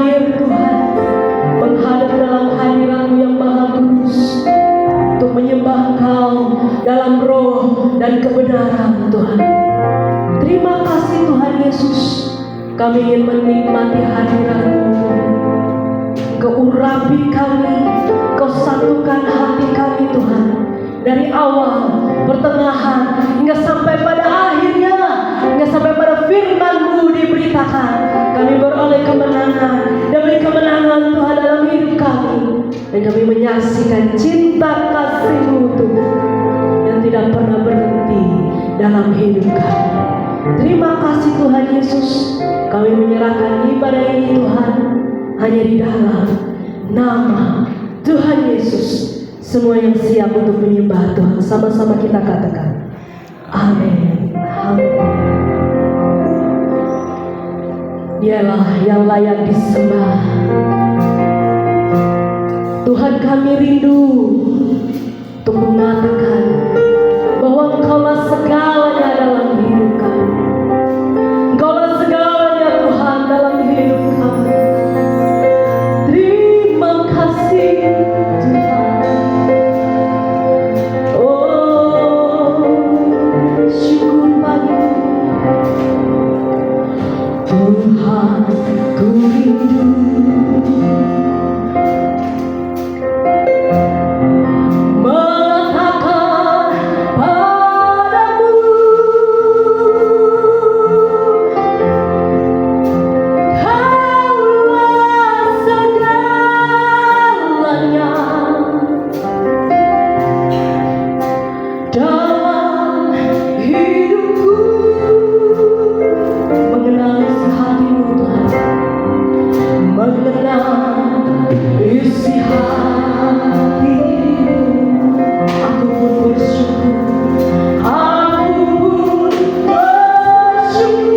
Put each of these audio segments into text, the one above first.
hadir Tuhan, menghadap dalam hadirat-Mu yang Maha Kudus, untuk menyembah Engkau dalam roh dan kebenaran Tuhan. Terima kasih Tuhan Yesus, kami ingin menikmati hadirat-Mu. Kau urapi kami, Kau satukan hati kami Tuhan, dari awal, pertengahan, hingga sampai pada akhirnya, hingga sampai pada firman-Mu diberitakan. Kami beroleh kemenangan demi kemenangan Tuhan dalam hidup kami, dan kami menyaksikan cinta kasih-Mu Tuhan yang tidak pernah berhenti dalam hidup kami. Terima kasih Tuhan Yesus, kami menyerahkan ibadah ini Tuhan hanya di dalam nama Tuhan Yesus. Semua yang siap untuk menyembah Tuhan, sama-sama kita katakan amin. Dialah yang layak disembah. Tuhan, kami rindu untuk mengatakan bahwa Engkaulah segalanya dalam hidup kami. Engkaulah segalanya Tuhan dalam hidup kami. Terima kasih Tuhan. Oh, syukur pagi Tuhan, ku rindu mengatakan padamu, Kaulah segalanya dalam hidupku. Mengenal hati-Mu Tuhan, mengenal isi hati-Mu, aku pun bersyukur, aku pun bersyukur.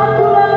Akulah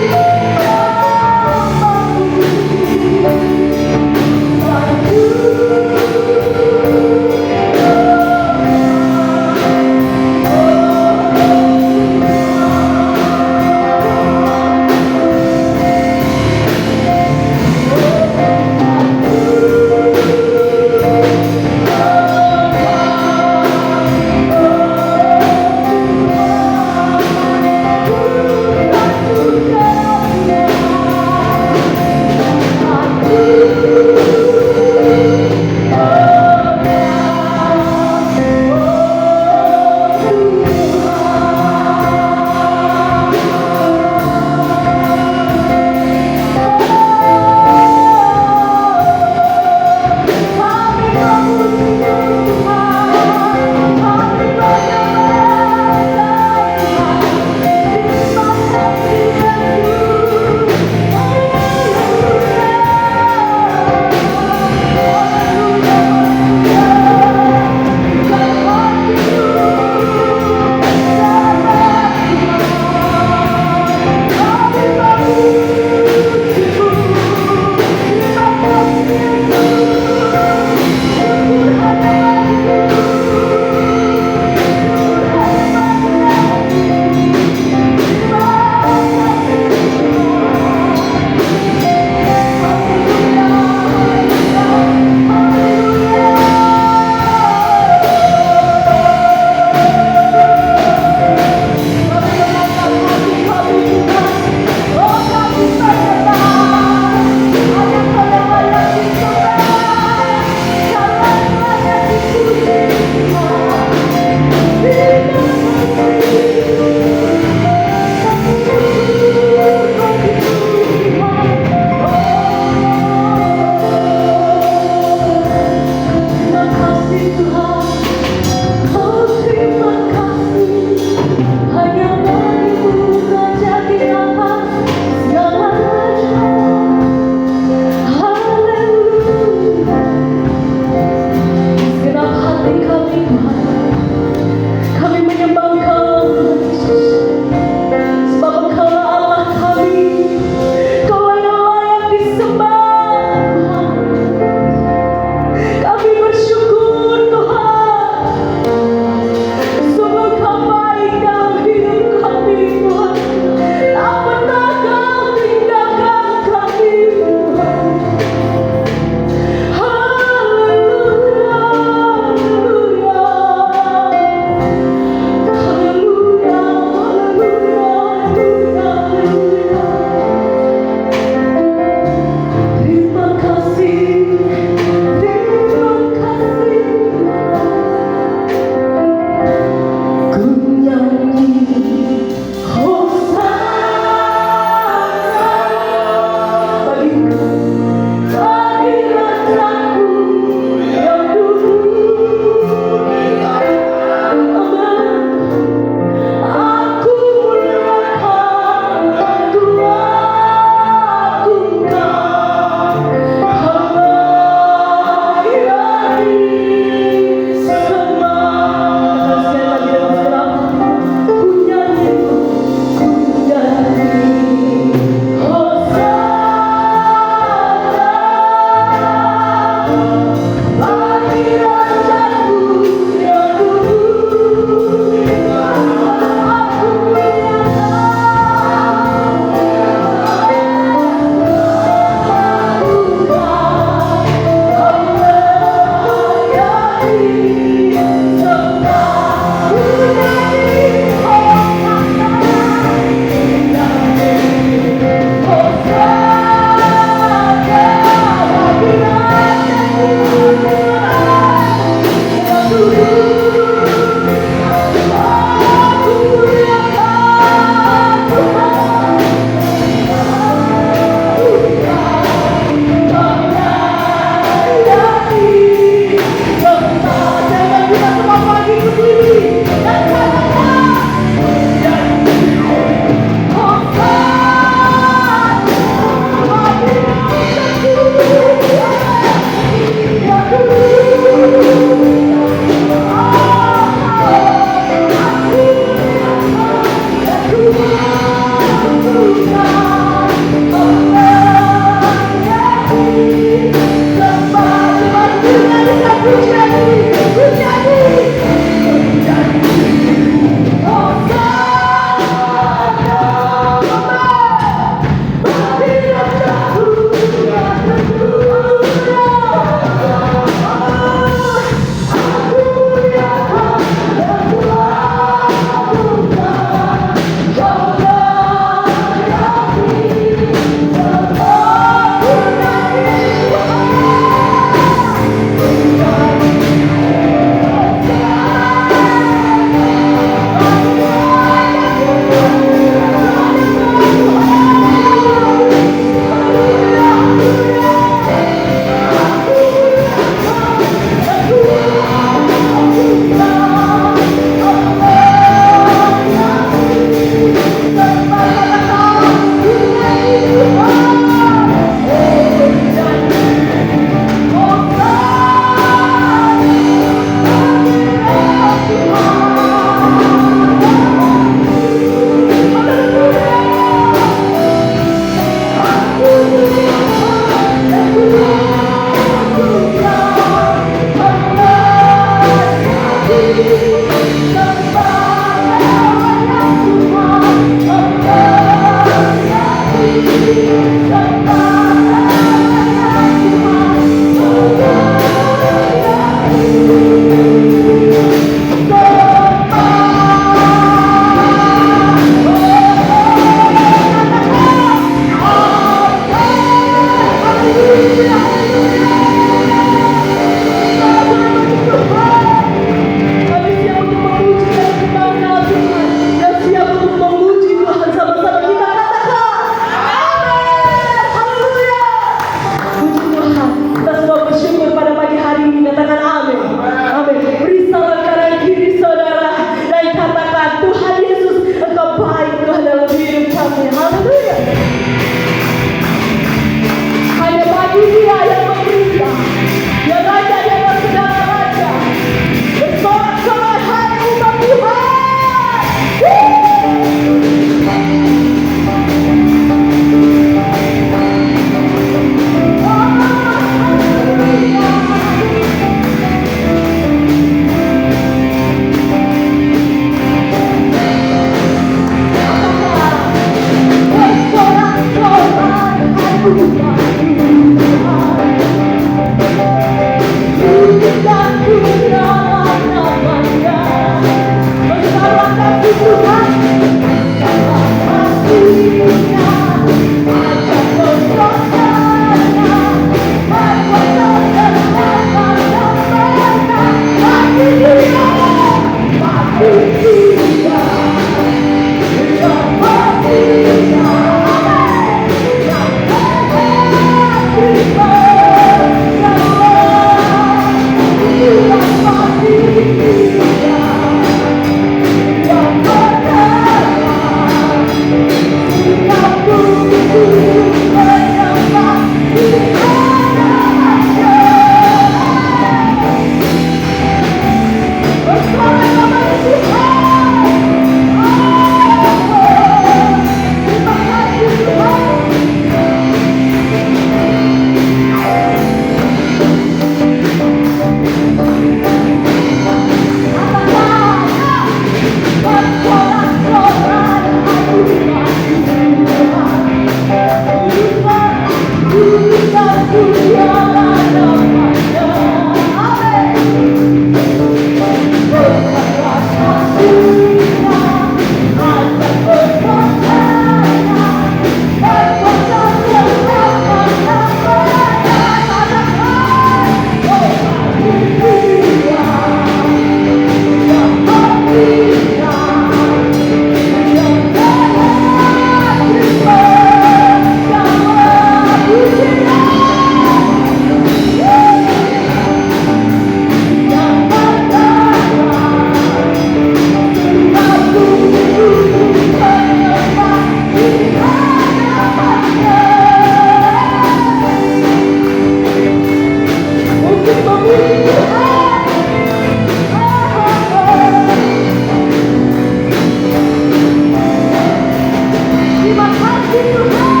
Terima kasih Tuhan.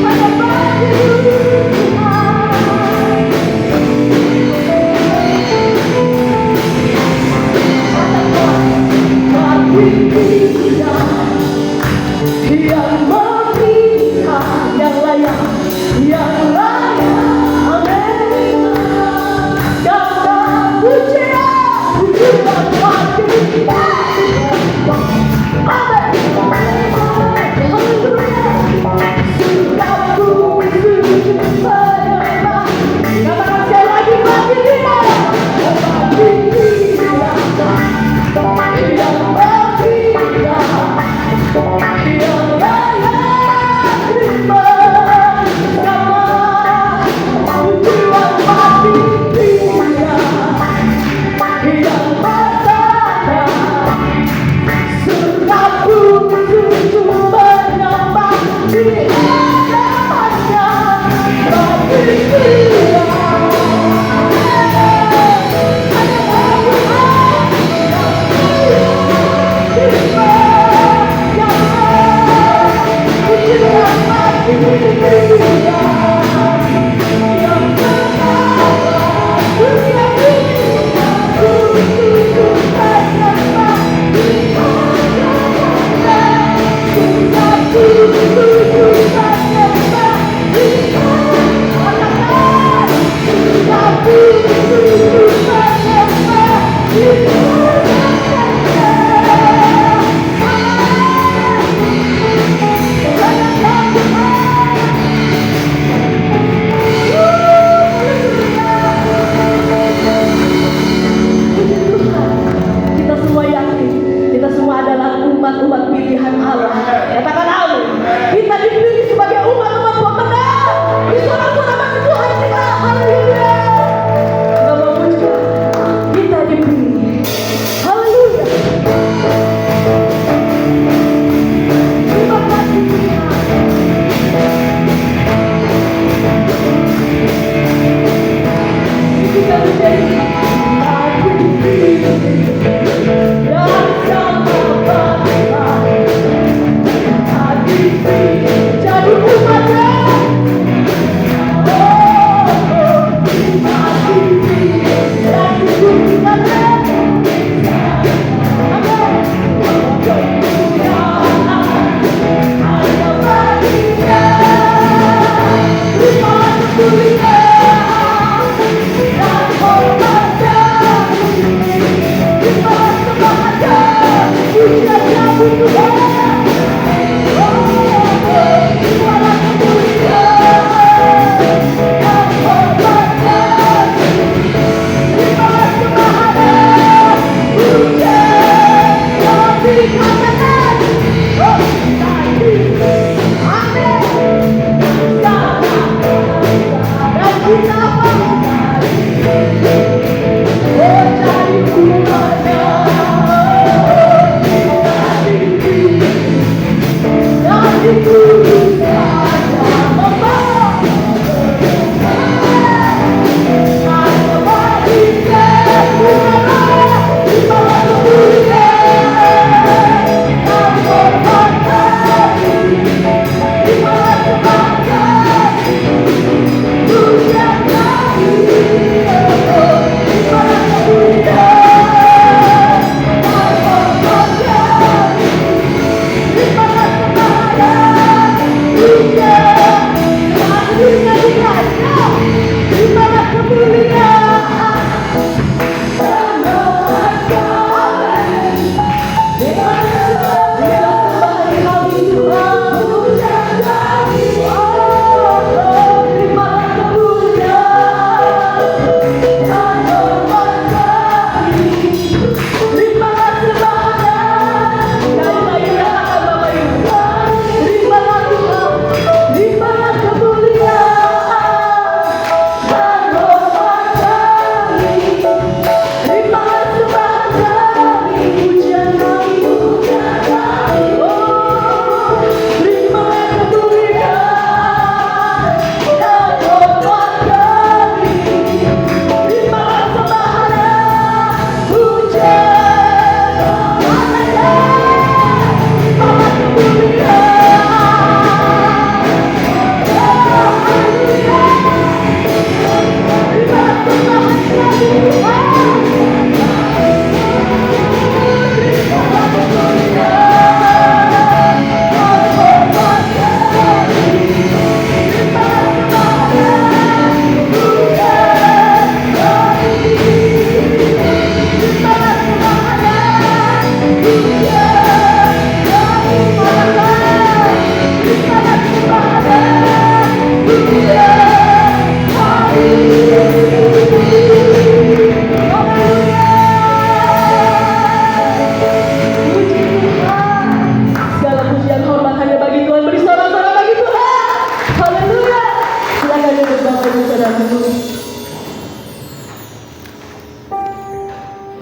Hanya bagi yang memberikan yang layak, amin. Karena pujian hati, amin.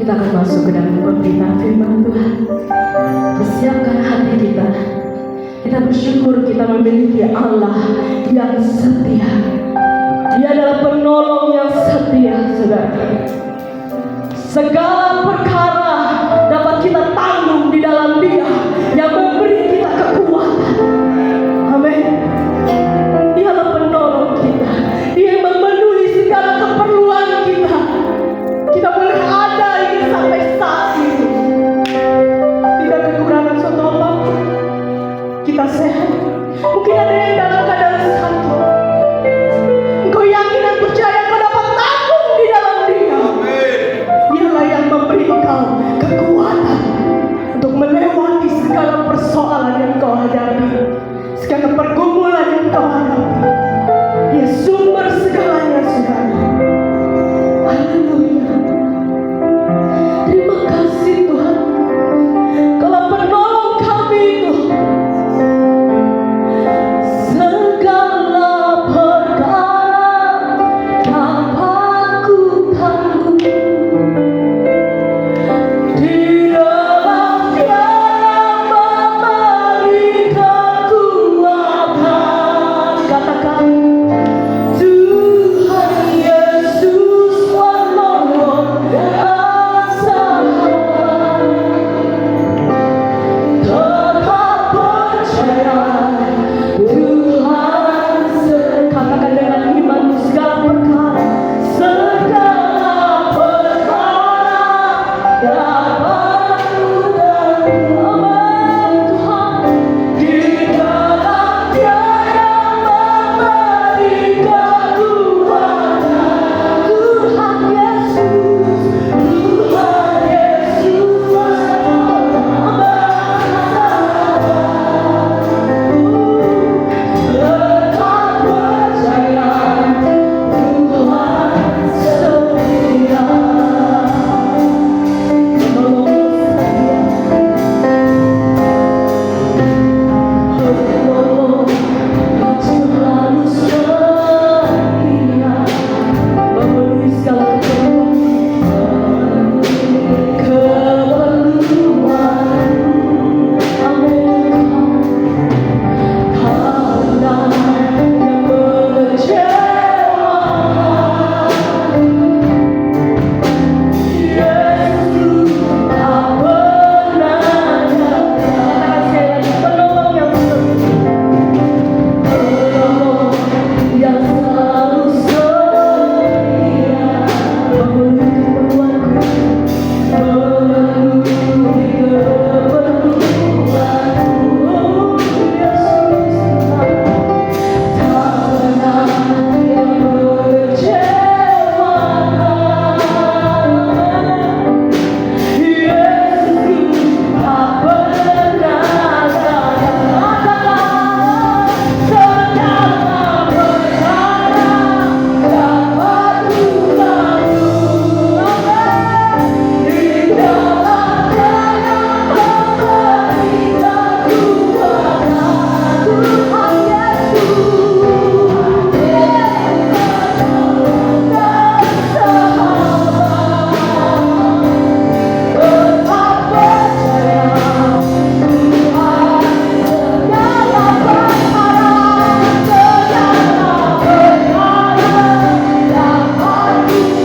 kita akan masuk ke dalam pemberitaan firman Tuhan. Persiapkan hati kita. Kita bersyukur kita memiliki Allah yang setia. Dia adalah penolong yang setia, saudara. Segala perkara dapat kita tanggung di dalam Dia yang memberi kita kekuatan. Amin. Dialah penolong kita. Dia yang memenuhi segala keperluan kita. Kita boleh ada ini sampai saat ini. Tidak kekurangan suatu apapun. Kita sehat. Mungkin ada yang dalam keadaan sakit. Engkau yakin dan percaya kau dapat tanggung di dalam Dia. Dialah yang memberi kau kekuatan untuk melewati segala persoalan yang kau hadapi, segala pergumulan yang kau hadapi. Dia sumber segalanya, saudara. Haleluya. Terima kasih Tuhan. Kalau penolong kami itu segala perkara dapat ku tanggung di dalam Dia yang memberi kekuatan. Katakan, Tuhan Yesus penolong dan sahabat. Tetap percaya Tuhan katakan dengan iman segala perkara dapat ku tanggung. Tuhan di dalam Dia yang memberi kekuatan. Tuhan Yesus tetap percaya Tuhan setia. Penolong selalu setia, memenuhi segala keperluan. Amin. Karena yang mengecewakan Yesus tak pernah gagal. Katakan sekali lagi, penolong yang setia. Penolong yang selalu setia, memenuhi keperluanku, memenuhi keperluanku. Yesus tak pernah yang mengecewakan. Yesus tak pernah gagal. Katakan, segala perkara dapat ku tanggung. Di dalam Dia yang memberi kekuatan. Tuhan Yesus penolong dan sahabat. Tetap percaya Tuhan segala perkara dapat ku tanggung.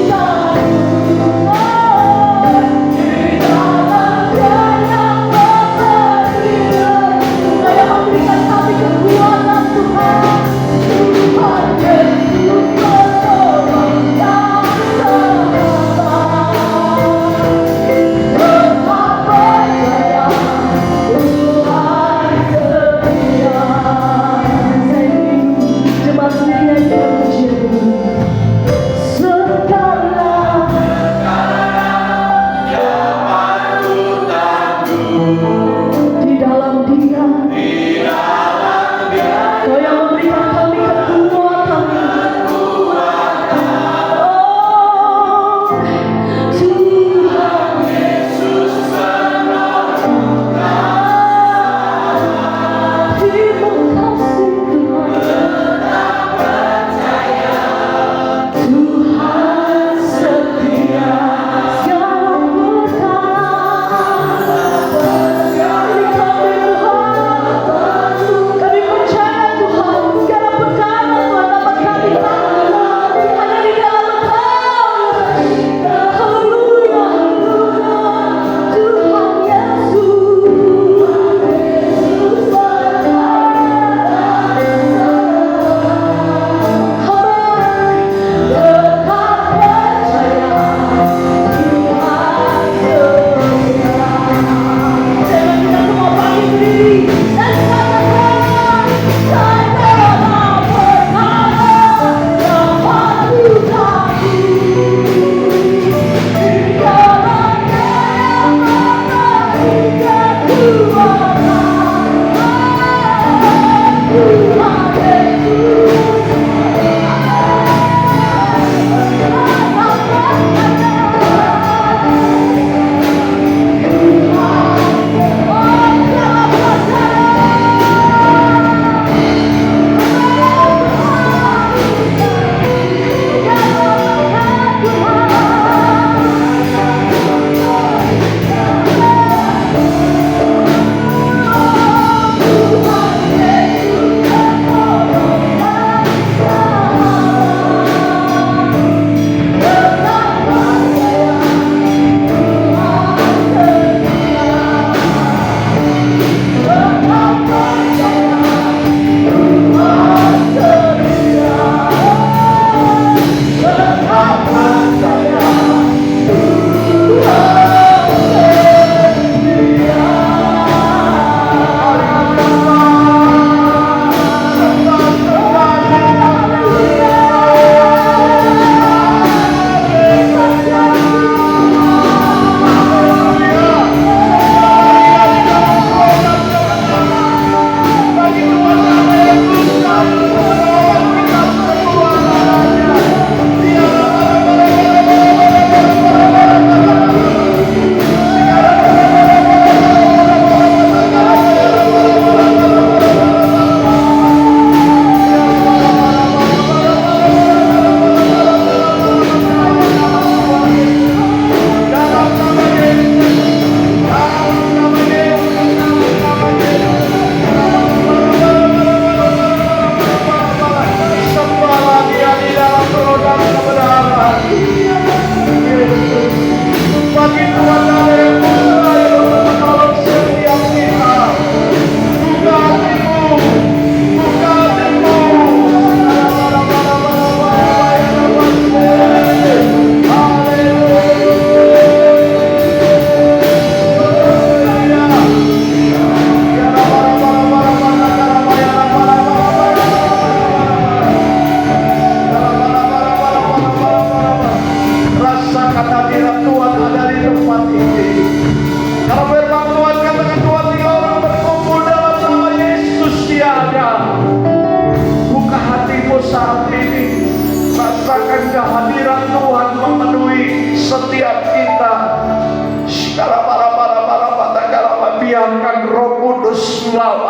Di dalam Dia yang memberi memberikan kami kekuatan. Tuhan Yesus penolong dan sahabat. Tetap percaya Tuhan setia. Jemaat sendiri yang kita puji segala di dalam Dia. Kau yang memberikan kami kekuatan. Oh, Tuhan Yesus penolong. Terima kasih Tuhan. Tuhan setia. Segala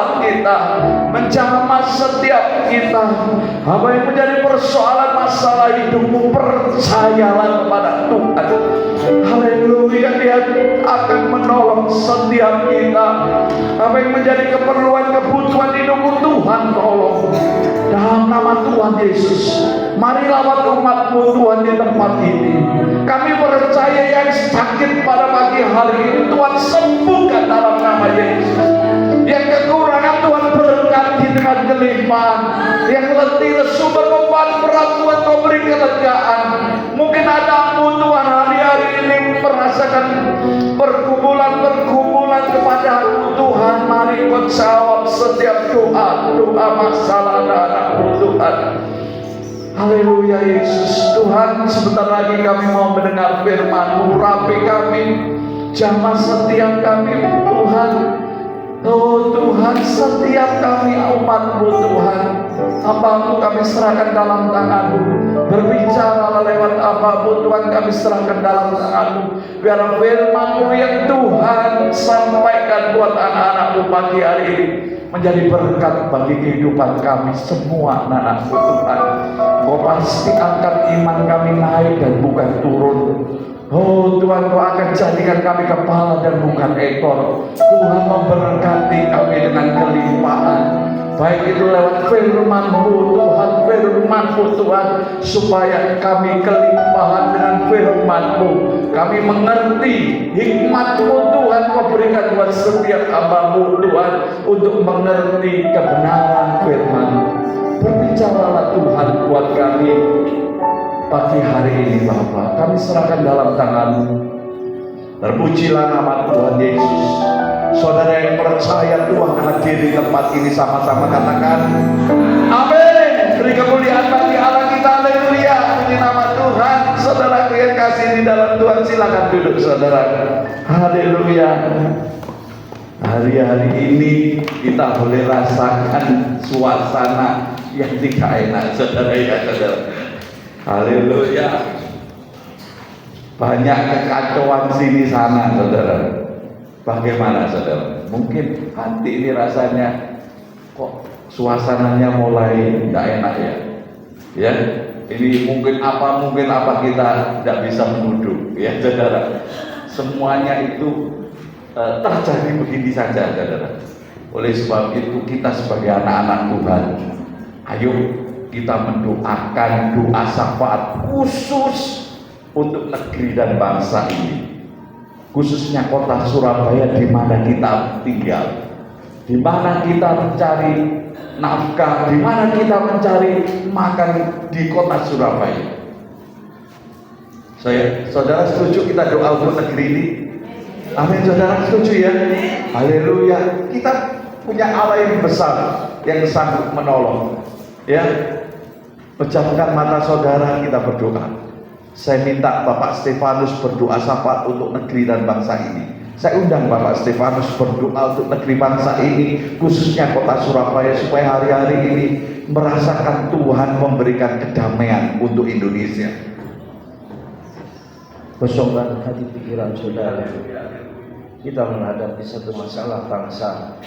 setiap kita, menjamah setiap kita. Apa yang menjadi persoalan masalah hidupmu, percayalah kepada Tuhan. Haleluya, Dia akan menolong setiap kita. Apa yang menjadi keperluan kebutuhan hidupmu, Tuhan tolong. Dalam nama Tuhan Yesus, mari lawat umat-Mu Tuhan di tempat ini. Kami percaya yang sakit pada pagi hari ini Tuhan sembuhkan dalam nama Yesus. Yang kekurangan Tuhan berkati dengan kelimpahan. Yang letih lesu berbeban berat Tuhan Kau beri kelegaan. Mungkin ada Tuhan hari-hari ini merasakan pergumulan kepada Tuhan. Mari Kau jawab setiap doa masalah anak-anak-Mu Tuhan. Haleluya Yesus. Tuhan, sebentar lagi kami mau mendengar firman-Mu. Rapi kami, jamah setiap kami Tuhan. Oh Tuhan, setiap kami umat-Mu Tuhan, apa-Mu kami serahkan dalam tangan-Mu. Berbicara lewat apa-Mu Tuhan, kami serahkan dalam tangan-Mu. Biar firman-Mu yang Tuhan sampaikan buat anak-anak-Mu pagi hari ini menjadi berkat bagi kehidupan kami semua anak-anak-Mu Tuhan. Kau pasti angkat iman kami naik dan bukan turun. Oh Tuhan, Kau akan jadikan kami kepala dan bukan ekor. Tuhan memberkati kami dengan kelimpahan, baik itu lewat firman-Mu Tuhan, firman-Mu Tuhan, supaya kami kelimpahan dengan firman-Mu. Kami mengerti hikmat-Mu Tuhan Kau berikan buat setiap hamba-Mu Tuhan untuk mengerti kebenaran firman-Mu. Berbicaralah Tuhan buat kami pagi hari ini Bapa. Kami serahkan dalam tangan-Mu. Terpujilah nama Tuhan Yesus. Saudara yang percaya Tuhan hadir di tempat ini, sama-sama katakan amin. Beri kemuliaan bagi Allah kita. Haleluya. Puji nama Tuhan. Saudara yang kasih di dalam Tuhan, silakan duduk saudara. Haleluya. Hari-hari ini kita boleh rasakan suasana yang tidak enak saudara ya saudara. Haleluya. Banyak kekacauan sini sana saudara. Bagaimana saudara? Mungkin hati ini rasanya kok suasananya mulai tidak enak ya. Ya, ini mungkin apa kita tidak bisa menuduh ya saudara. Semuanya itu terjadi begini saja saudara. Oleh sebab itu kita sebagai anak-anak Tuhan, ayo kita mendoakan doa syafaat khusus untuk negeri dan bangsa ini, khususnya kota Surabaya di mana kita tinggal, di mana kita mencari nafkah, di mana kita mencari makan di kota Surabaya. Saudara setuju kita doa untuk negeri ini? Amin saudara, setuju ya? Haleluya. Kita punya Allah yang besar, yang sanggup menolong. Ya, pejamkan mata saudara, kita berdoa. Saya minta Bapak Stefanus berdoa syafaat untuk negeri dan bangsa ini. Saya undang Bapak Stefanus berdoa untuk negeri bangsa ini, khususnya kota Surabaya, supaya hari-hari ini merasakan Tuhan memberikan kedamaian untuk Indonesia. Kosongkan hati pikiran saudara. Kita menghadapi satu masalah bangsa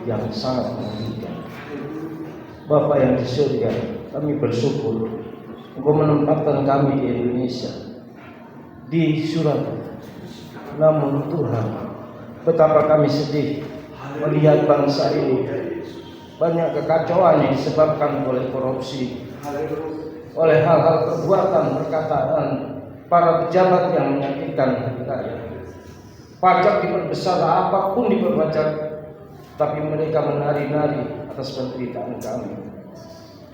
yang sangat menyedihkan. Bapa yang di surga, kami bersyukur Engkau menempatkan kami di Indonesia, di Surabaya. Namun Tuhan, betapa kami sedih melihat bangsa ini banyak kekacauan yang disebabkan oleh korupsi, oleh hal-hal perbuatan perkataan para pejabat yang menyakitkan hati rakyat. Pajak diperbesar, apapun diperpajak, tapi mereka menari-nari atas penderitaan kami.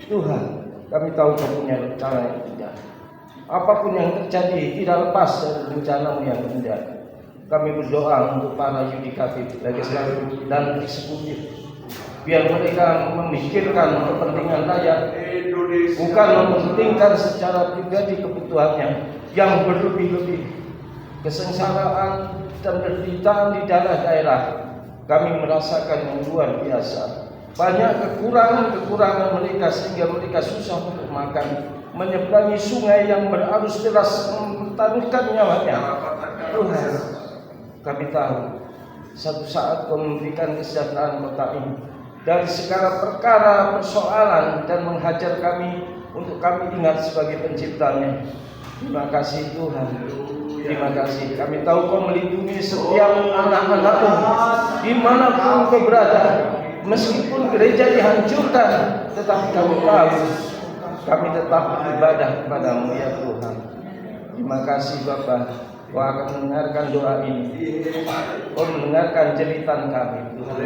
Tuhan, kami tahu Kau punya rencana yang indah. Apapun yang terjadi tidak lepas dari rencana-Mu yang indah. Kami berdoa untuk para yudikatif, legislatif dan eksekutif, biar mereka memikirkan kepentingan rakyat, bukan mementingkan secara pribadi kebutuhannya yang berlebih-lebih. Kesengsaraan dan penderitaan di daerah-daerah kami merasakan yang luar biasa. Banyak kekurangan mereka sehingga mereka susah untuk makan, menyeberangi sungai yang berarus deras, mempertaruhkan nyawanya. Tuhan, kami tahu Satu saat Kau memberikan kesejahteraan kota ini dari segala perkara persoalan dan menghajar kami untuk kami ingat sebagai penciptanya. Terima kasih Tuhan. Terima kasih. Kami tahu Kau melindungi setiap anak-anak-Mu dimanapun Kau berada. Meskipun gereja dihancurkan, tetapi kami tahu kami tetap beribadah kepadamu ya Tuhan. Terima kasih Bapa. Kau akan mendengarkan doa ini. Kau mendengarkan jeritan kami Tuhan.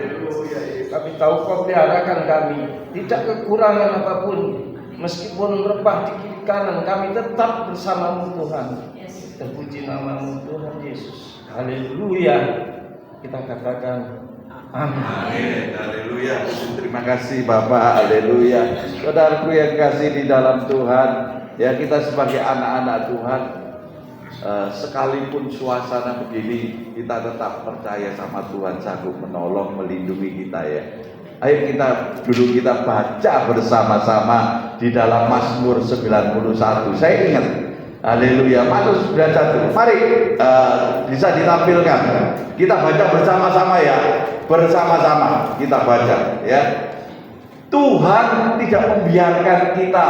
Kami tahu Kau peliharakan kami, tidak kekurangan apapun. Meskipun rebah di kiri kanan, kami tetap bersamamu Tuhan. Terpuji namamu Tuhan Yesus. Haleluya. Kita katakan amin. Haleluya. Terima kasih Bapak. Haleluya. Saudaraku yang kasih di dalam Tuhan, ya kita sebagai anak-anak Tuhan, sekalipun suasana begini, kita tetap percaya sama Tuhan sanggup menolong, melindungi kita ya. Ayo kita baca bersama-sama di dalam Mazmur 91. Saya ingat, haleluya, Mazmur 91. Mari bisa ditampilkan. Kita baca bersama-sama ya. Bersama-sama kita baca ya. Tuhan tidak membiarkan kita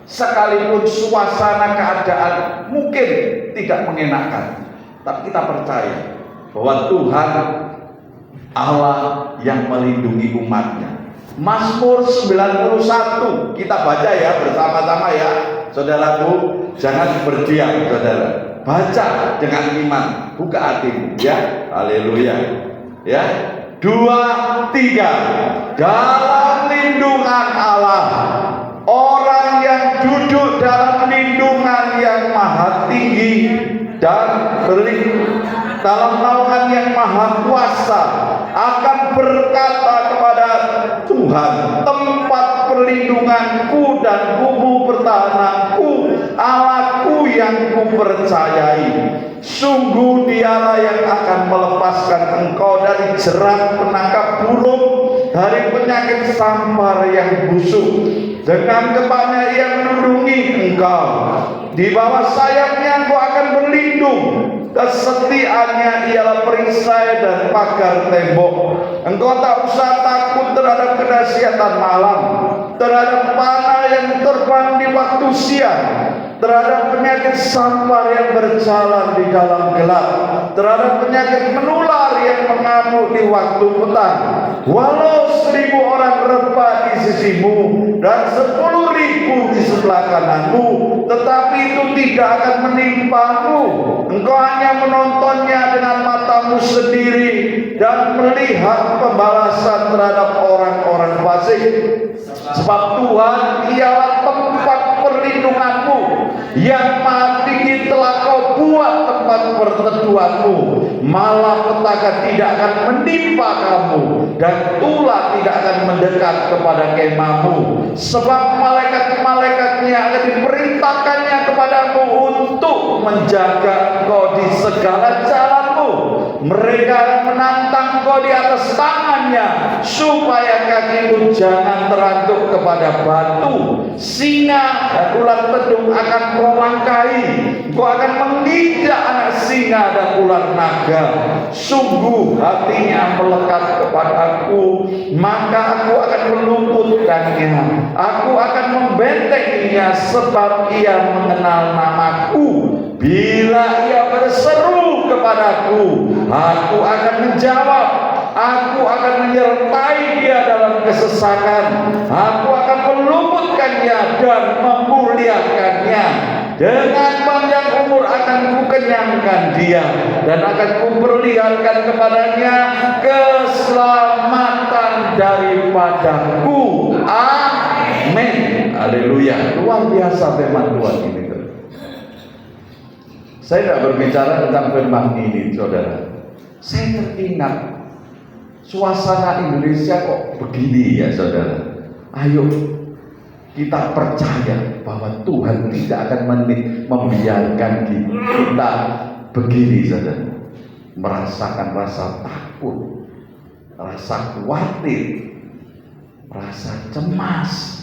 sekalipun suasana keadaan mungkin tidak mengenakan, tapi kita percaya bahwa Tuhan Allah yang melindungi umatnya. Mazmur 91 kita baca ya bersama-sama ya. Saudaraku, jangan berdiam saudara. Baca dengan iman, buka hatimu ya. Haleluya. Ya. 2, 3. Dalam lindungan Allah, orang yang duduk dalam lindungan yang maha tinggi dan dalam naungan yang maha kuasa akan berkata kepada Tuhan, tempat perlindunganku dan kubu pertahananku, Allahku yang kupercayai. Sungguh Dialah yang akan melepaskan engkau dari jerat penangkap burung, dari penyakit sampar yang busuk. Dengan kepalanya Ia melindungi engkau, di bawah sayapnya engkau akan berlindung. Kesetiaannya ialah perisai dan pagar tembok. Engkau tak usah takut terhadap kedahsyatan malam, terhadap panah yang terbang di waktu siang, terhadap penyakit sampar yang berjalan di dalam gelap, terhadap penyakit menular yang mengamuk di waktu petang. Walau 1000 orang rebah di sisimu dan 10.000 di sebelah kananmu, tetapi itu tidak akan menimpamu. Engkau hanya menontonnya dengan matamu sendiri dan melihat pembalasan terhadap orang-orang fasik. Sebab Tuhan ialah tempat perlindunganmu, yang maha tinggi telah kau buat tempat perteduhanmu. Malapetaka tidak akan menimpa kamu, dan ular tidak akan mendekat kepada kemahmu. Sebab malaikat-malaikatnya akan diperintahkannya kepadamu untuk menjaga kau di segala jalanmu. Mereka akan menantang kau di atas tangannya, supaya kakimu jangan terantuk kepada batu. Singa dan ular tedung akan kau langkahi. Kau akan menginjak anak singa dan ular naga. Sungguh hatinya melekat kepadaku, maka aku akan meluputkannya. Aku akan membentenginya, sebab ia mengenal namaku. Bila ia berseru kepadaku, aku akan menjawab. Aku akan menyertai dia dalam kesesakan. Aku akan meluputkannya dan memuliakannya. Dengan panjang umur akan kukenyangkan dia, dan akan kuperlihatkan kepadanya keselamatan daripadaku. Amin. Haleluya. Luar biasa firman Tuhan ini. Saya tidak berbicara tentang firman ini, saudara. Saya teringat suasana Indonesia kok begini ya, saudara. Ayo kita percaya bahwa Tuhan tidak akan membiarkan kita begini, saudara. Merasakan rasa takut, rasa khawatir, rasa cemas.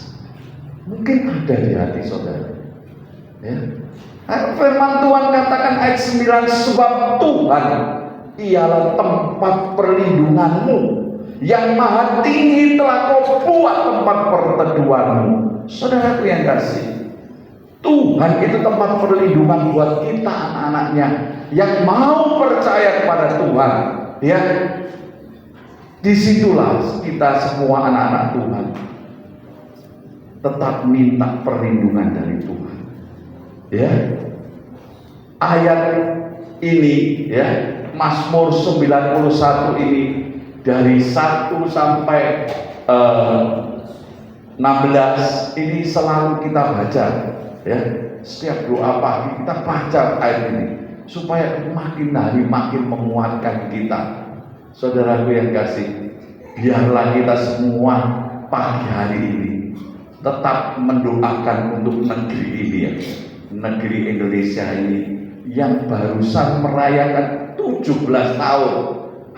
Mungkin ada di hati saudara. Ya. Firman Tuhan katakan ayat 9, sebab Tuhan ialah tempat perlindunganmu, yang maha tinggi telah kau buat tempat perteduhanmu. Saudaraku yang kasih, Tuhan itu tempat perlindungan buat kita, anak-anaknya yang mau percaya kepada Tuhan. Ya, disitulah kita semua anak-anak Tuhan tetap minta perlindungan dari Tuhan. Ya, ayat ini ya, Mazmur 91 ini dari 1 sampai 16 ini selalu kita baca ya. Setiap doa pagi kita baca ayat ini supaya makin hari makin menguatkan kita. Saudaraku yang kasih, biarlah kita semua pagi hari ini tetap mendoakan untuk negeri ini ya, negeri Indonesia ini yang barusan merayakan 17 tahun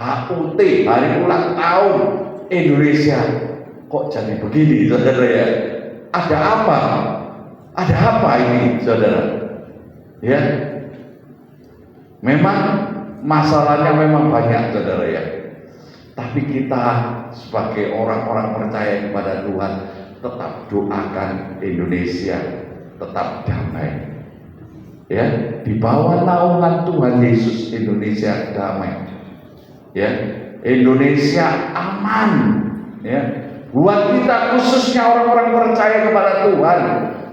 HUT, hari ulang tahun Indonesia. Kok jadi begini, saudara ya? Ada apa? Ada apa ini, saudara? Ya, memang masalahnya memang banyak, saudara ya. Tapi kita sebagai orang-orang percaya kepada Tuhan tetap doakan Indonesia tetap damai. Ya, di bawah naungan Tuhan Yesus Indonesia damai. Ya, Indonesia aman. Ya, buat kita khususnya orang-orang percaya kepada Tuhan,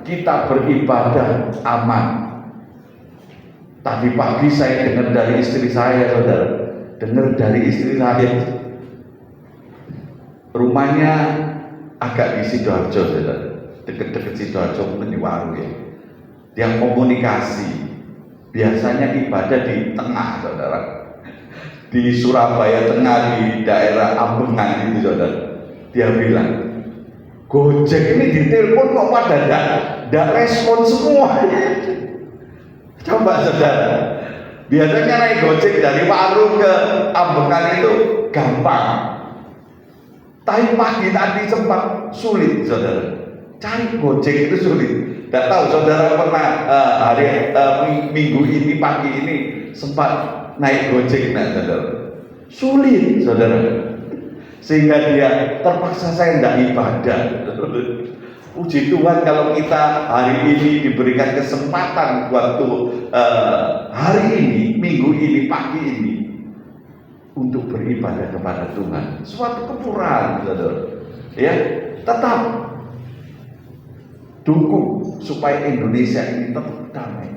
kita beribadah aman. Tadi pagi saya dengar dari istri saya, saudara, dengar dari istri saya, rumahnya agak di Sidoarjo, saudara, deket-deket Sidoarjo, mungkin di Waru ya. Dia komunikasi, biasanya ibadah di tengah, saudara, di Surabaya tengah, di daerah Ambengan itu, saudara. Dia bilang, Gojek ini ditelepon kok pada tidak respon semua. Coba saudara, biasanya naik Gojek dari Waru ke Ambengan itu gampang, tapi pagi tadi sempat sulit, saudara. Cari Gojek itu sulit. Tidak tahu saudara pernah minggu ini pagi ini sempat naik Gojek, nah saudara, sulit, saudara, sehingga dia terpaksa saya tidak ibadah. Puji Tuhan kalau kita hari ini diberikan kesempatan waktu hari ini, minggu ini, pagi ini untuk beribadah kepada Tuhan, suatu kemurahan, saudara. Ya, tetap dukung supaya Indonesia ini tetap damai.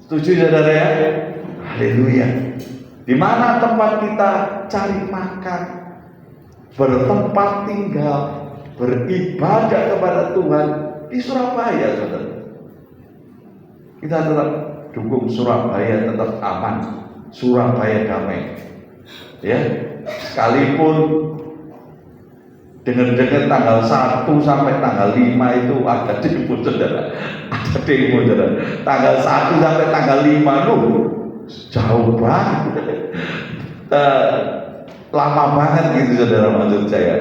Setuju, saudara ya? Haleluya. Di mana tempat kita cari makan, bertempat tinggal, beribadah kepada Tuhan di Surabaya, saudara. Kita tetap dukung Surabaya tetap aman, Surabaya damai. Ya, sekalipun dengar-dengar tanggal 1 sampai tanggal 5 itu ada demo, saudara. Ada demo, saudara. Tanggal 1 sampai tanggal 5 loh, jauh banget. Lama banget gitu, saudara, maksud saya.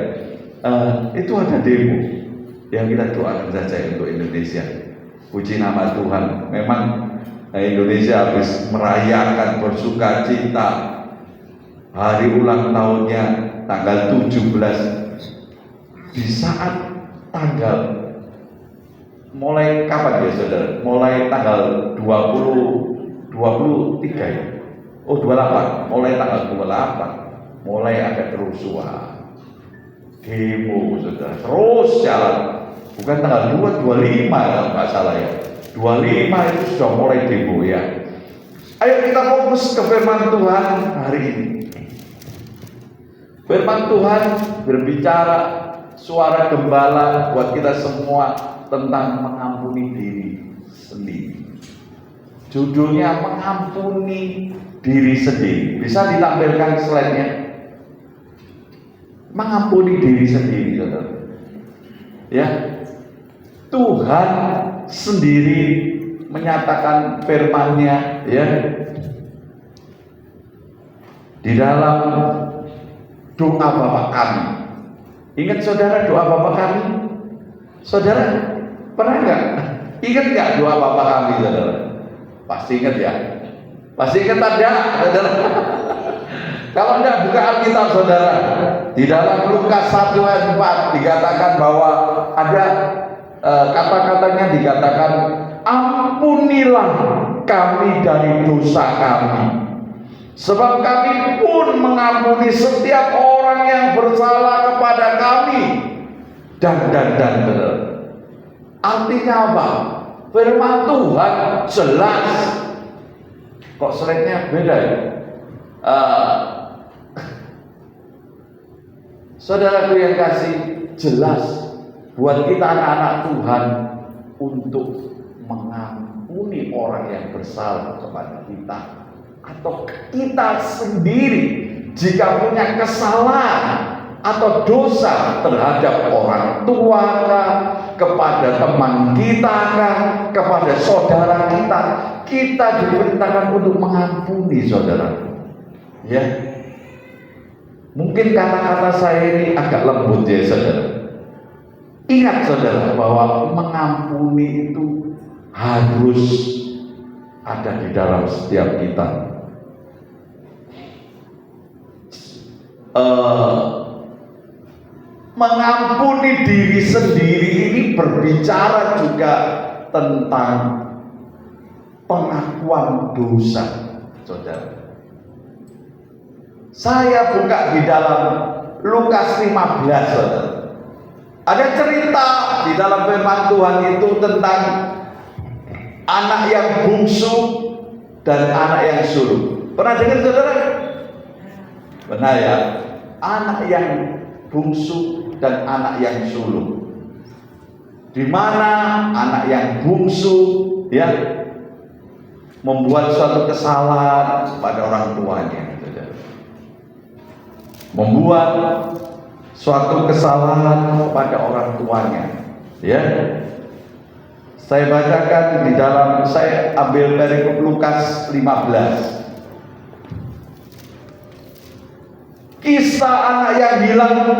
Itu ada demo yang kita doakan saja untuk Indonesia. Puji nama Tuhan. Memang Indonesia habis merayakan bersuka cita hari ulang tahunnya tanggal 17. Di saat tanggal mulai kapan ya, saudara? Mulai tanggal 23 ya? Oh 28, mulai tanggal 28 mulai ada kerusuhan, demo, saudara, terus jalan. Bukan tanggal 25 kalau nggak salah ya, 25 itu sudah mulai demo ya. Ayo kita fokus ke firman Tuhan hari ini. Firman Tuhan berbicara, suara gembala buat kita semua tentang mengampuni diri sendiri. Judulnya mengampuni diri sendiri. Bisa ditampilkan slide-nya? Mengampuni diri sendiri, saudara. Ya, Tuhan sendiri menyatakan firman-Nya ya di dalam doa Bapa kami. Ingat saudara doa Bapa kami? Saudara pernah nggak? Ingat nggak doa Bapa kami, saudara? Pasti ingat ya? Pasti ingat ada, saudara? Kalau tidak buka Alkitab saudara, di dalam Lukas 1 ayat 4 dikatakan bahwa ada kata-katanya dikatakan, ampunilah kami dari dosa kami, sebab kami pun mengampuni setiap orang yang bersalah kepada kami. Dan. Artinya apa? Firman Tuhan jelas. Kok slide-nya beda ya? Saudaraku yang kasih, jelas buat kita anak-anak Tuhan untuk mengampuni orang yang bersalah kepada kita, atau kita sendiri jika punya kesalahan atau dosa terhadap orang tua kah, kepada teman kita kah, kepada saudara kita, kita diperintahkan untuk mengampuni saudara. Ya, mungkin kata-kata saya ini agak lembut ya saudara. Ingat saudara bahwa mengampuni itu harus ada di dalam setiap kita. Mengampuni diri sendiri ini berbicara juga tentang pengakuan dosa, saudara. Saya buka di dalam Lukas 15, saudara. Ada cerita di dalam firman Tuhan itu tentang anak yang bungsu dan anak yang sulung. Pernah dengar saudara? Benar ya? Anak yang bungsu dan anak yang sulung. Di mana anak yang bungsu ya membuat suatu kesalahan pada orang tuanya, saudara. Membuat suatu kesalahan kepada orang tuanya, ya. Saya bacakan di dalam, saya ambil dari Lukas 15. Kisah anak yang hilang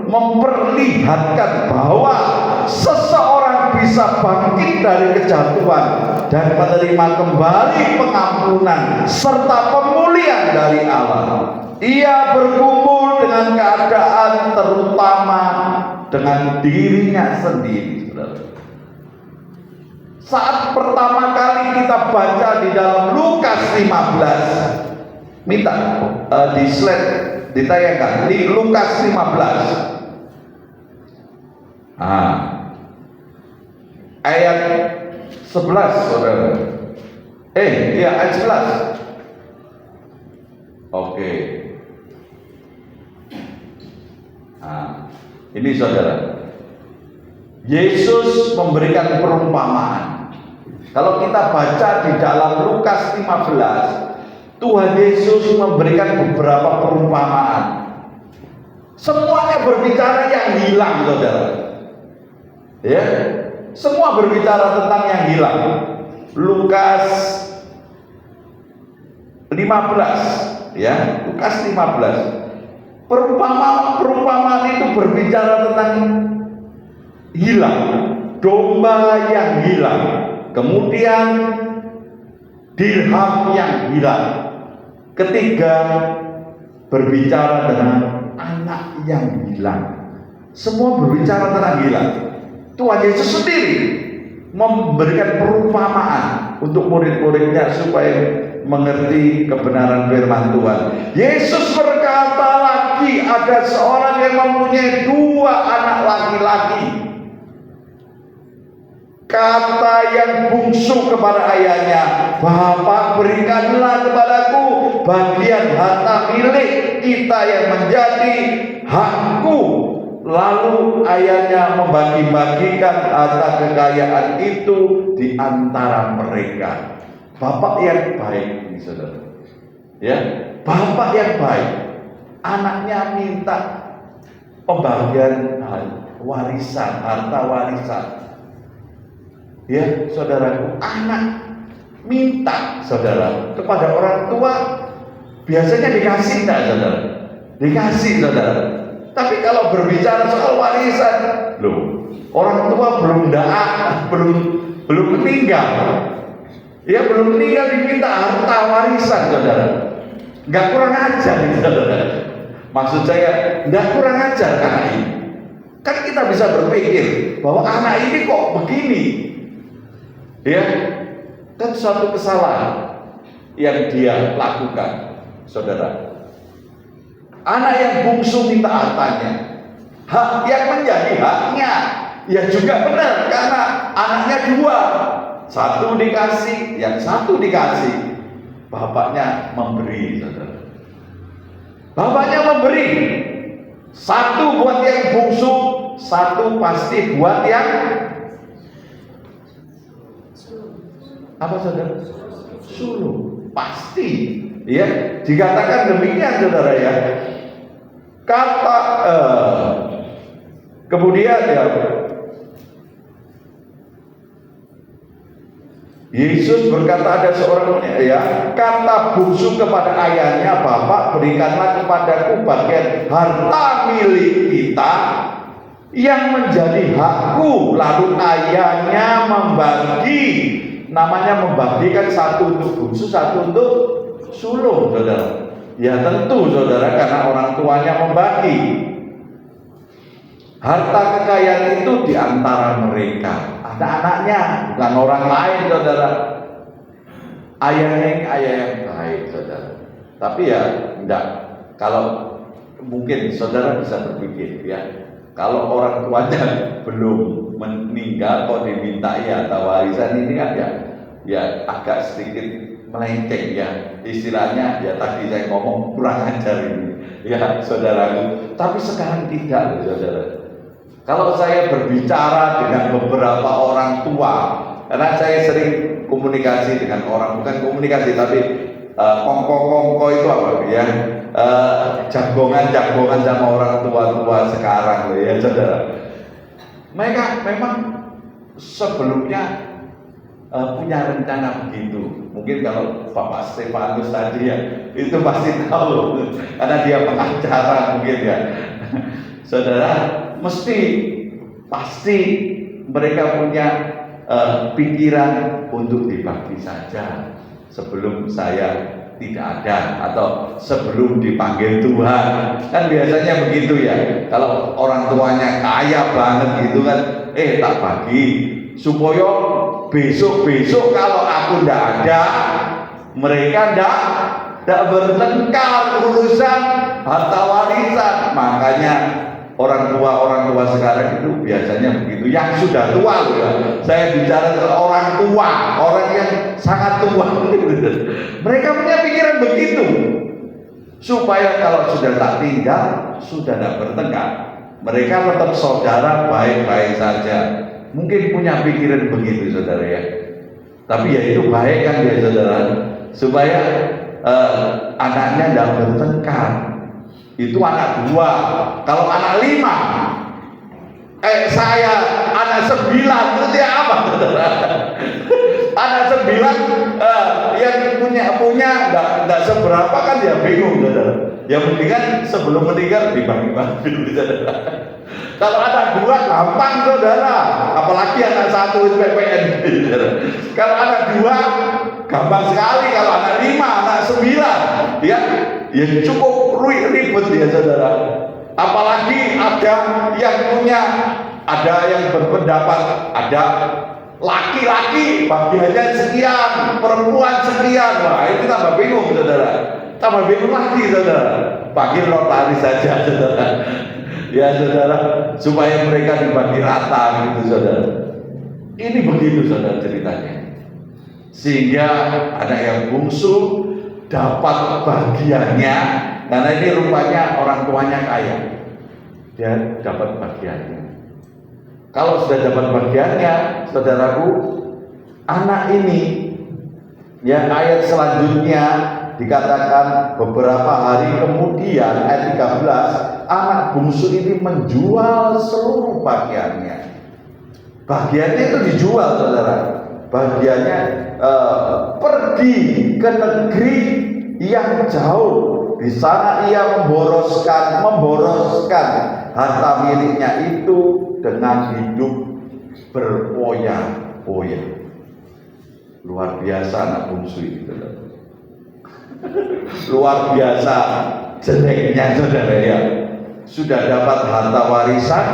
memperlihatkan bahwa seseorang bisa bangkit dari kejatuhan dan menerima kembali pengampunan serta pemulihan dari Allah. Ia bergumul dengan keadaan terutama dengan dirinya sendiri. Saat pertama kali kita baca di dalam Lukas 15, minta di slide ditayangkan di Lukas 15 ayat 11 saudara. Ayat 11. Oke. Ini saudara, Yesus memberikan perumpamaan. Kalau kita baca di dalam Lukas 15, Tuhan Yesus memberikan beberapa perumpamaan. Semuanya berbicara yang hilang, saudara. Ya, semua berbicara tentang yang hilang. Lukas 15, ya, Lukas 15. Perumpamaan itu berbicara tentang hilang, domba yang hilang, kemudian dirham yang hilang. Ketiga, berbicara dengan anak yang hilang. Semua berbicara tentang hilang. Tuhan Yesus sendiri memberikan perumpamaan untuk murid-muridnya supaya mengerti kebenaran firman Tuhan. Yesus berkata lagi, ada seorang yang mempunyai 2 anak laki-laki. Kata yang bungsu kepada ayahnya, "Bapak, berikanlah kepadaku bagian harta milik kita yang menjadi hakku." Lalu ayahnya membagi-bagikan harta kekayaan itu di antara mereka. Bapak yang baik, ini saudara. Ya, bapak yang baik. Anaknya minta pembagian warisan, harta warisan. Ya, saudaraku, anak minta, saudara, kepada orang tua biasanya dikasih enggak, saudara? Dikasih, saudara. Tapi kalau berbicara soal warisan, loh, orang tua belum meninggal. Ya, belum meninggal diminta harta warisan, saudara. Nggak kurang ajar gitu, saudara. Maksud saya nggak kurang ajar anak ini. Kan kita bisa berpikir bahwa anak ini kok begini, ya kan suatu kesalahan yang dia lakukan, saudara. Anak yang bungsu minta hartanya, hak yang menjadi haknya, ya juga benar karena anaknya dua, satu dikasih, yang satu dikasih, bapaknya memberi, saudara. Bapaknya memberi, satu buat yang bungsu, satu pasti buat yang apa, saudara? Sulung, pasti. Ya, dikatakan demikian, saudara ya. Kata kemudian ya, Yesus berkata, ada seorang ya, kata bungsu kepada ayahnya, Bapak, berikanlah kepadaku bagian harta milik kita yang menjadi hakku. Lalu ayahnya membagi, namanya membagi kan, satu untuk bungsu, satu untuk sulung, saudara. Ya tentu, saudara, karena orang tuanya membagi harta kekayaan itu di antara mereka, anak-anaknya, bukan orang lain, saudara. Ayahnya ini ayah yang baik, saudara. Tapi ya enggak, kalau mungkin saudara bisa berpikir ya, kalau orang tuanya belum meninggal kok diminta ya atau warisan, ini kan ya agak sedikit melenceng ya, istilahnya ya tadi saya ngomong kurang ajar ini ya, saudaraku. Tapi sekarang tidak, saudara. Kalau saya berbicara dengan beberapa orang tua, karena saya sering komunikasi dengan orang, bukan komunikasi tapi kongko-kongko itu apa ya, jagongan-jagongan sama orang tua-tua sekarang ya, saudara. Mereka memang sebelumnya punya rencana begitu. Mungkin kalau Bapak Stefanus tadi ya, itu pasti tahu karena dia pengacara mungkin ya. Saudara, pasti mereka punya pikiran untuk dibagi saja sebelum saya tidak ada atau sebelum dipanggil Tuhan. Kan biasanya begitu ya. Kalau orang tuanya kaya banget gitu kan, tak bagi supaya besok-besok kalau aku tidak ada, mereka tidak bertengkar urusan harta warisan. Makanya orang tua sekarang itu biasanya begitu, yang sudah tua loh ya. Saya bicara ke orang tua, orang yang sangat tua. Mereka punya pikiran begitu, supaya kalau sudah tak tinggal, sudah tidak bertengkar, mereka tetap saudara baik-baik saja. Mungkin punya pikiran begitu, saudara ya. Tapi ya itu baik kan ya, saudara, supaya anaknya tidak bertengkar. Itu anak 2. Kalau anak 5, saya anak 9, berarti apa, saudara? Anak 9 yang punya enggak seberapa kan ya, bingung, saudara. Ya mendingan sebelum meninggal dibagi-bagi dulu, saudara. Kalau anak 2 gampang, saudara, apalagi anak 1 itu PPN, saudara. Kalau anak 2 gampang sekali, kalau anak 5, anak 9 ya cukup ribet ya, saudara. Apalagi ada yang berpendapat ada laki-laki bagiannya sekian, perempuan sekian. Wah, itu tambah bingung, saudara. Tambah bingung lagi, saudara. Panggil notaris saja, saudara. Ya, saudara, supaya mereka dibagi rata gitu, saudara. Ini begitu, saudara, ceritanya. Sehingga anak yang bungsu dapat bagiannya, karena ini rupanya orang tuanya kaya, dia dapat bagiannya. Kalau sudah dapat bagiannya, saudaraku, anak ini ya, ayat selanjutnya dikatakan beberapa hari kemudian, ayat 13, anak bungsu ini menjual seluruh bagiannya. Bagiannya itu dijual, saudara. Bagiannya pergi ke negeri yang jauh. Di sana ia memboroskan harta miliknya itu dengan hidup berpoya-poya. Luar biasa anak bungsu itu. Luar biasa jeleknya saudara ya. Sudah dapat harta warisan,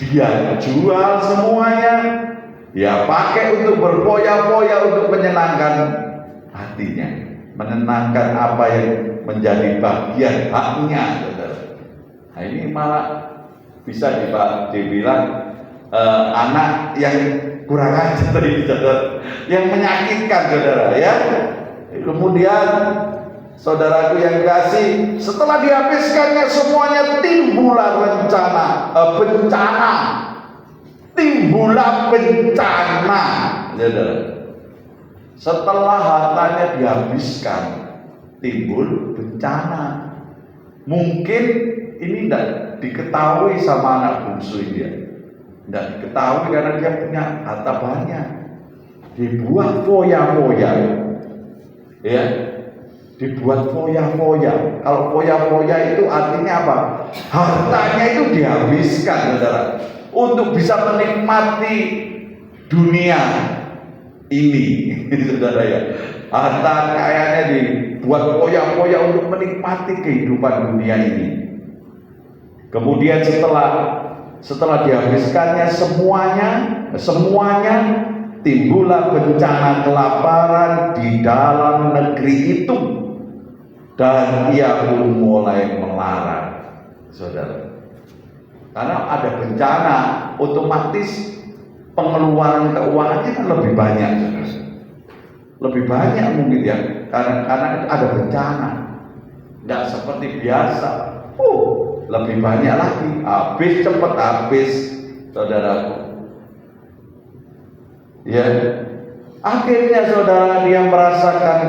dia jual semuanya, ya pakai untuk berpoya-poya untuk menyenangkan hatinya, menenangkan apa yang menjadi bagian haknya saudara. Nah ini malah bisa dibilang anak yang kurang ajar tadi saudara, yang menyakitkan saudara ya. Kemudian saudaraku yang kasih, setelah dihabiskannya semuanya, timbullah bencana. Timbullah bencana saudara. Setelah hartanya dihabiskan, timbul bencana. Mungkin ini tidak diketahui sama anak bungsu dia, tidak diketahui karena dia punya harta banyak. Dibuat foya-foya, ya, dibuat foya-foya. Kalau foya-foya itu artinya apa? Hartanya itu dihabiskan, saudara, untuk bisa menikmati dunia ini, saudara ya. Harta kayaknya dibuat foya-foya untuk menikmati kehidupan dunia ini. Kemudian setelah dihabiskannya semuanya timbullah bencana kelaparan di dalam negeri itu, dan ia pun mulai melarat, saudara. Karena ada bencana, otomatis pengeluaran keuangannya kan lebih banyak, saudara. Lebih banyak mungkin ya, karena ada bencana. Tidak seperti biasa. Lebih banyak lagi, cepat habis, saudaraku. Ya, akhirnya saudara dia merasakan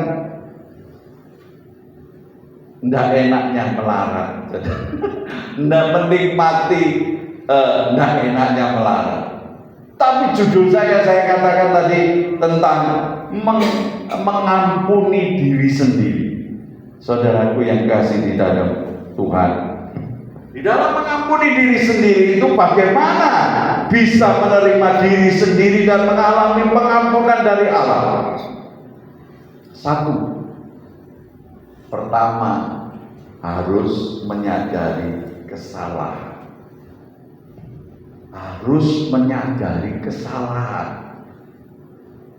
tidak enaknya melarat, tidak menikmati tidak enaknya melarat. Tapi judul saya katakan tadi tentang mengampuni diri sendiri, saudaraku yang kasih di dalam Tuhan. Di dalam mengampuni diri sendiri itu bagaimana bisa menerima diri sendiri dan mengalami pengampunan dari Allah? Satu, pertama harus menyadari kesalahan. Harus menyadari kesalahan.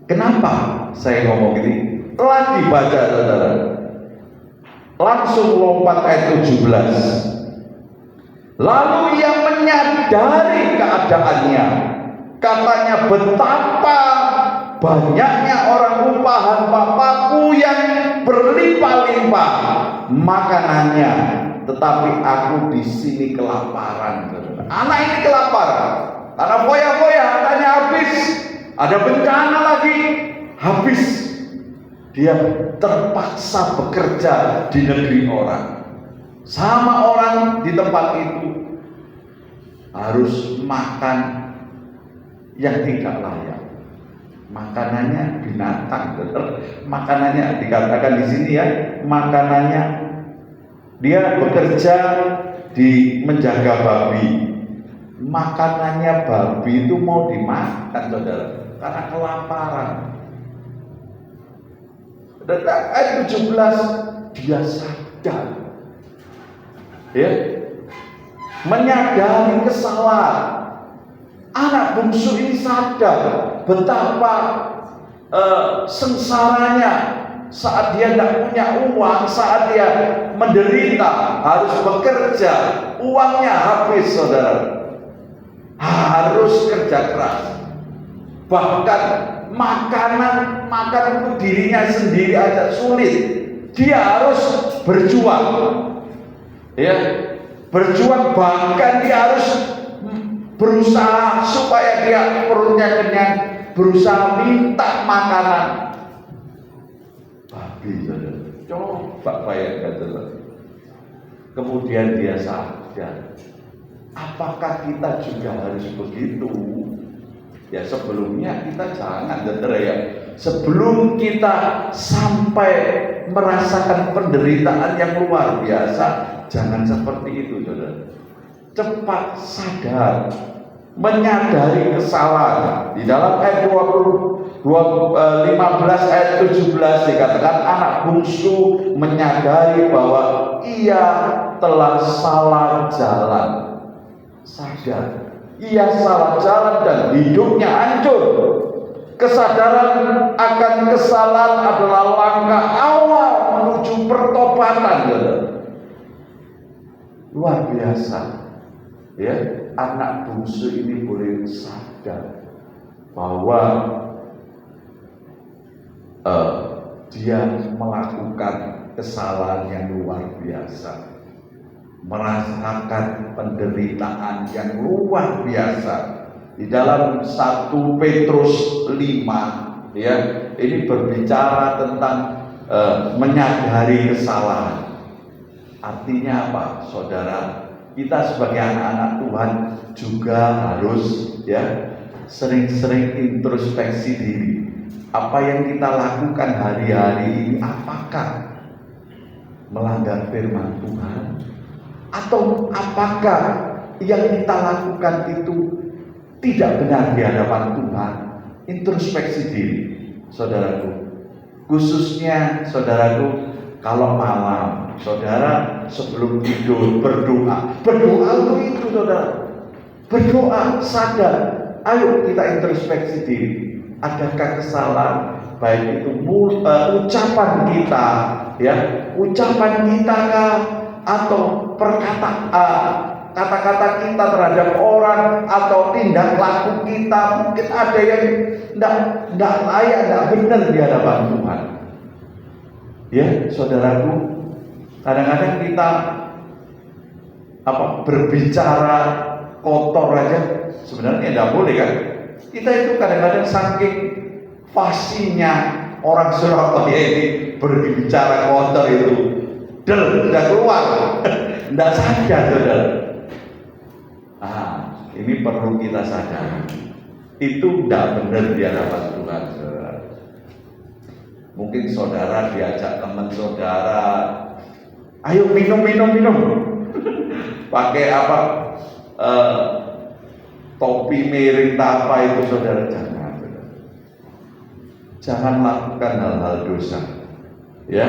Kenapa saya ngomong ini? Lagi baca saudara, langsung lompat ayat 17. Lalu ia menyadari keadaannya, katanya, betapa banyaknya orang upahan Bapakku yang berlimpah-limpah makanannya, tetapi aku di sini kelaparan. Anak ini kelaparan karena foya-foya, hartanya habis, ada bencana lagi, habis. Dia terpaksa bekerja di negeri orang. Sama orang di tempat itu harus makan yang tidak layak. Makanannya binatang, makanannya dikatakan di sini ya, makanannya dia bekerja di menjaga babi. Makanannya babi itu mau dimakan, saudara, karena kelaparan. Dan ayat 17 dia sadar. Ya, menyadari kesalahan. Anak bungsu ini sadar betapa sengsaranya saat dia tidak punya uang, saat dia menderita, harus bekerja, uangnya habis, saudara, harus kerja keras, bahkan makanan untuk dirinya sendiri aja sulit, dia harus berjuang. Ya, berjuang, bahkan dia harus berusaha supaya dia perutnya kenyang, berusaha minta makanan babi, saudara. Coba bayangkan, saudara. Kemudian dia sadar, apakah kita juga harus begitu? Ya, sebelumnya kita jangan, saudara ya. Sebelum kita sampai merasakan penderitaan yang luar biasa, jangan seperti itu, saudara. Cepat sadar menyadari kesalahan. Di dalam ayat 15 ayat 17 dikatakan anak bungsu menyadari bahwa ia telah salah jalan. Sadar ia salah jalan dan hidupnya hancur. Kesadaran akan kesalahan adalah langkah awal menuju pertobatan. Luar biasa, ya, anak bungsu ini boleh sadar bahwa dia melakukan kesalahan yang luar biasa, merasakan penderitaan yang luar biasa. Di dalam 1 Petrus 5, ya, ini berbicara tentang menyadari kesalahan. Artinya apa, saudara? Kita sebagai anak-anak Tuhan juga harus, ya, sering-sering introspeksi diri. Apa yang kita lakukan hari-hari ini, apakah melanggar firman Tuhan? Atau apakah yang kita lakukan itu tidak benar di hadapan Tuhan? Introspeksi diri, saudaraku. Khususnya saudaraku, kalau malam saudara sebelum tidur berdoa untuk itu, saudara. Berdoa, sadar. Ayo kita introspeksi diri. Adakah kesalahan, baik itu ucapan kita, ya, ucapan kita kah, atau kata-kata kita terhadap orang, atau tindak laku kita mungkin ada yang tidak layak, tidak benar di hadapan Tuhan. Ya, saudaraku, kadang-kadang kita berbicara kotor aja sebenarnya tidak boleh, kan? Kita itu kadang-kadang saking fasihnya orang Surabaya ini berbicara kotor itu, sudah keluar, tidak sadar, saudara. Ini perlu kita sadar. Itu tidak benar di hadapan Tuhan, saudara. Mungkin saudara diajak teman saudara, ayo minum. Pakai topi miring apa itu, saudara, jangan. Jangan lakukan hal-hal dosa. Ya,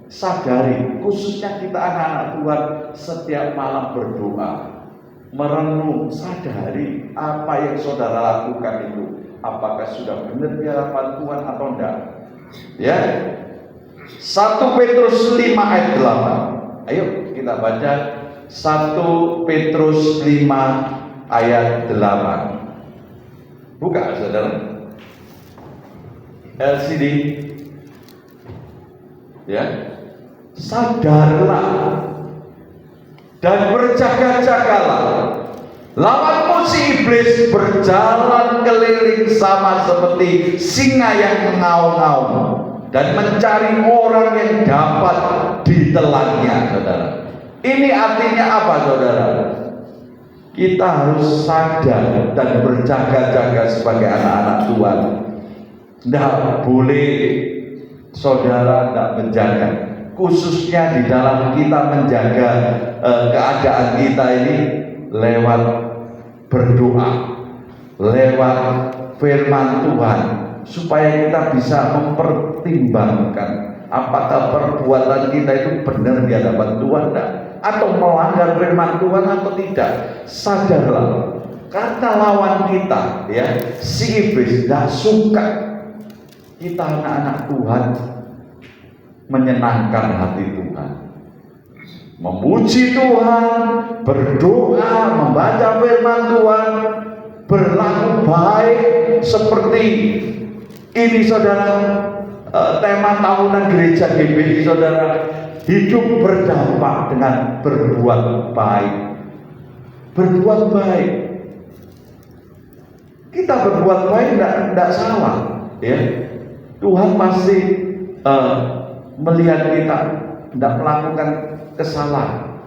sadari, khususnya kita anak-anak Tuhan, setiap malam berdoa, merenung, sadari apa yang saudara lakukan itu, apakah sudah benar di hadapan Tuhan atau enggak. Ya, 1 Petrus 5 ayat 8. Ayo kita baca 1 Petrus 5 ayat 8. Buka, saudara. LCD. Ya, sadarlah dan berjaga-jagalah. Lawanmu si iblis berjalan keliling sama seperti singa yang mengaum-ngaum dan mencari orang yang dapat ditelannya, saudara. Ini artinya apa, saudara? Kita harus sadar dan berjaga-jaga sebagai anak-anak Tuhan. Tidak boleh saudara tidak menjaga, khususnya di dalam kita menjaga keadaan kita ini lewat berdoa, lewat firman Tuhan, supaya kita bisa mempertimbangkan apakah perbuatan kita itu benar di hadapan Tuhan tidak, atau melanggar firman Tuhan atau tidak. Sadarlah, karena lawan kita, ya, si iblis tidak suka kita anak-anak Tuhan menyenangkan hati Tuhan, memuji Tuhan, berdoa, membaca firman Tuhan, berlaku baik seperti ini, saudara. Tema tahunan gereja GBI, saudara, hidup berdampak dengan berbuat baik. Berbuat baik, kita berbuat baik tidak salah, ya. Tuhan masih melihat kita tidak melakukan kesalahan.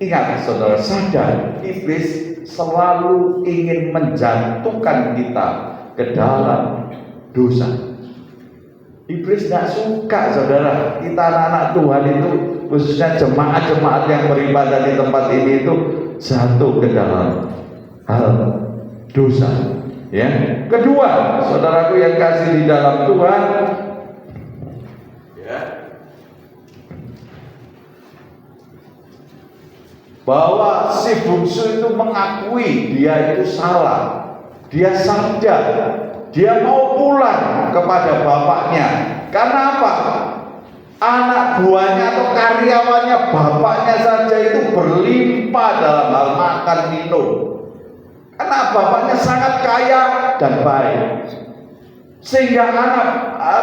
Ingat, saudara, sadar, iblis selalu ingin menjatuhkan kita ke dalam dosa. Iblis tidak suka, saudara, kita anak-anak Tuhan itu, khususnya jemaat-jemaat yang beribadah di tempat ini itu jatuh ke dalam hal dosa. Ya. Kedua, saudaraku yang kasih di dalam Tuhan, ya, bahwa si bungsu itu mengakui dia itu salah, dia sadar, dia mau pulang kepada bapaknya. Karena apa? Anak buahnya atau karyawannya bapaknya saja itu berlimpah dalam hal makan minum. Karena bapaknya sangat kaya dan baik, sehingga anak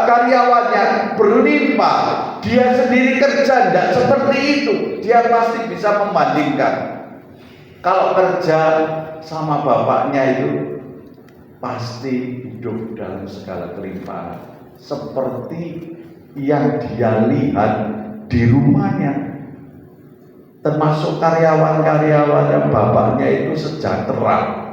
karyawannya berlimpah. Dia sendiri kerja tidak seperti itu. Dia pasti bisa membandingkan. Kalau kerja sama bapaknya itu pasti hidup dalam segala kelimpahan, seperti yang dia lihat di rumahnya. Termasuk karyawan-karyawan bapaknya itu sejahtera,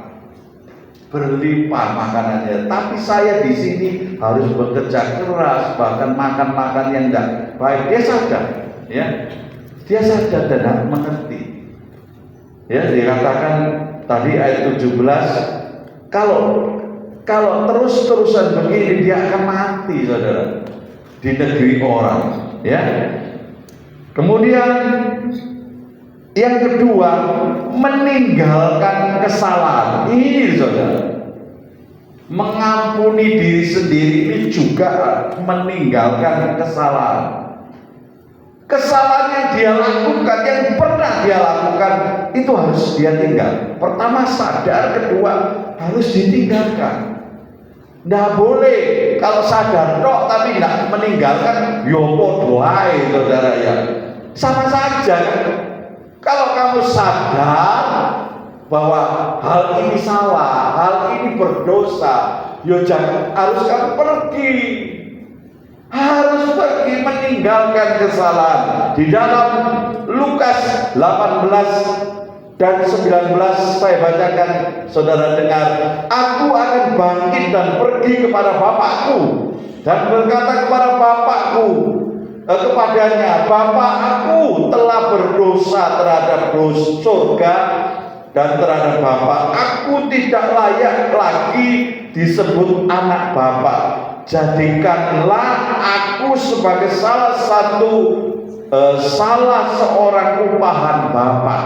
berlimpah makanannya. Tapi saya di sini harus bekerja keras, bahkan makan yang tidak baik. Dia sadar, ya, dia sadar dan mengerti. Ya, dikatakan tadi ayat 17, kalau terus-terusan begini dia akan mati, saudara, di negeri orang. Ya. Kemudian yang kedua, meninggalkan kesalahan. Ini saudara, mengampuni diri sendiri ini juga meninggalkan kesalahan. Kesalahan yang dia lakukan, yang pernah dia lakukan, itu harus dia tinggal. Pertama sadar, kedua harus ditinggalkan. Tidak boleh kalau sadar tok tapi tidak meninggalkan, yopo doai, saudara ya. Sama saja kan? Kalau kamu sadar bahwa hal ini salah, hal ini berdosa, yo jangan, harus kamu pergi. Harus pergi meninggalkan kesalahan. Di dalam Lukas 18 dan 19 saya bacakan, saudara dengar. Aku akan bangkit dan pergi kepada Bapakku dan berkata kepada Bapakku, kepadanya, Bapa, aku telah berdosa terhadap surga dan terhadap Bapa. Aku tidak layak lagi disebut anak Bapa. Jadikanlah aku sebagai salah seorang upahan Bapa.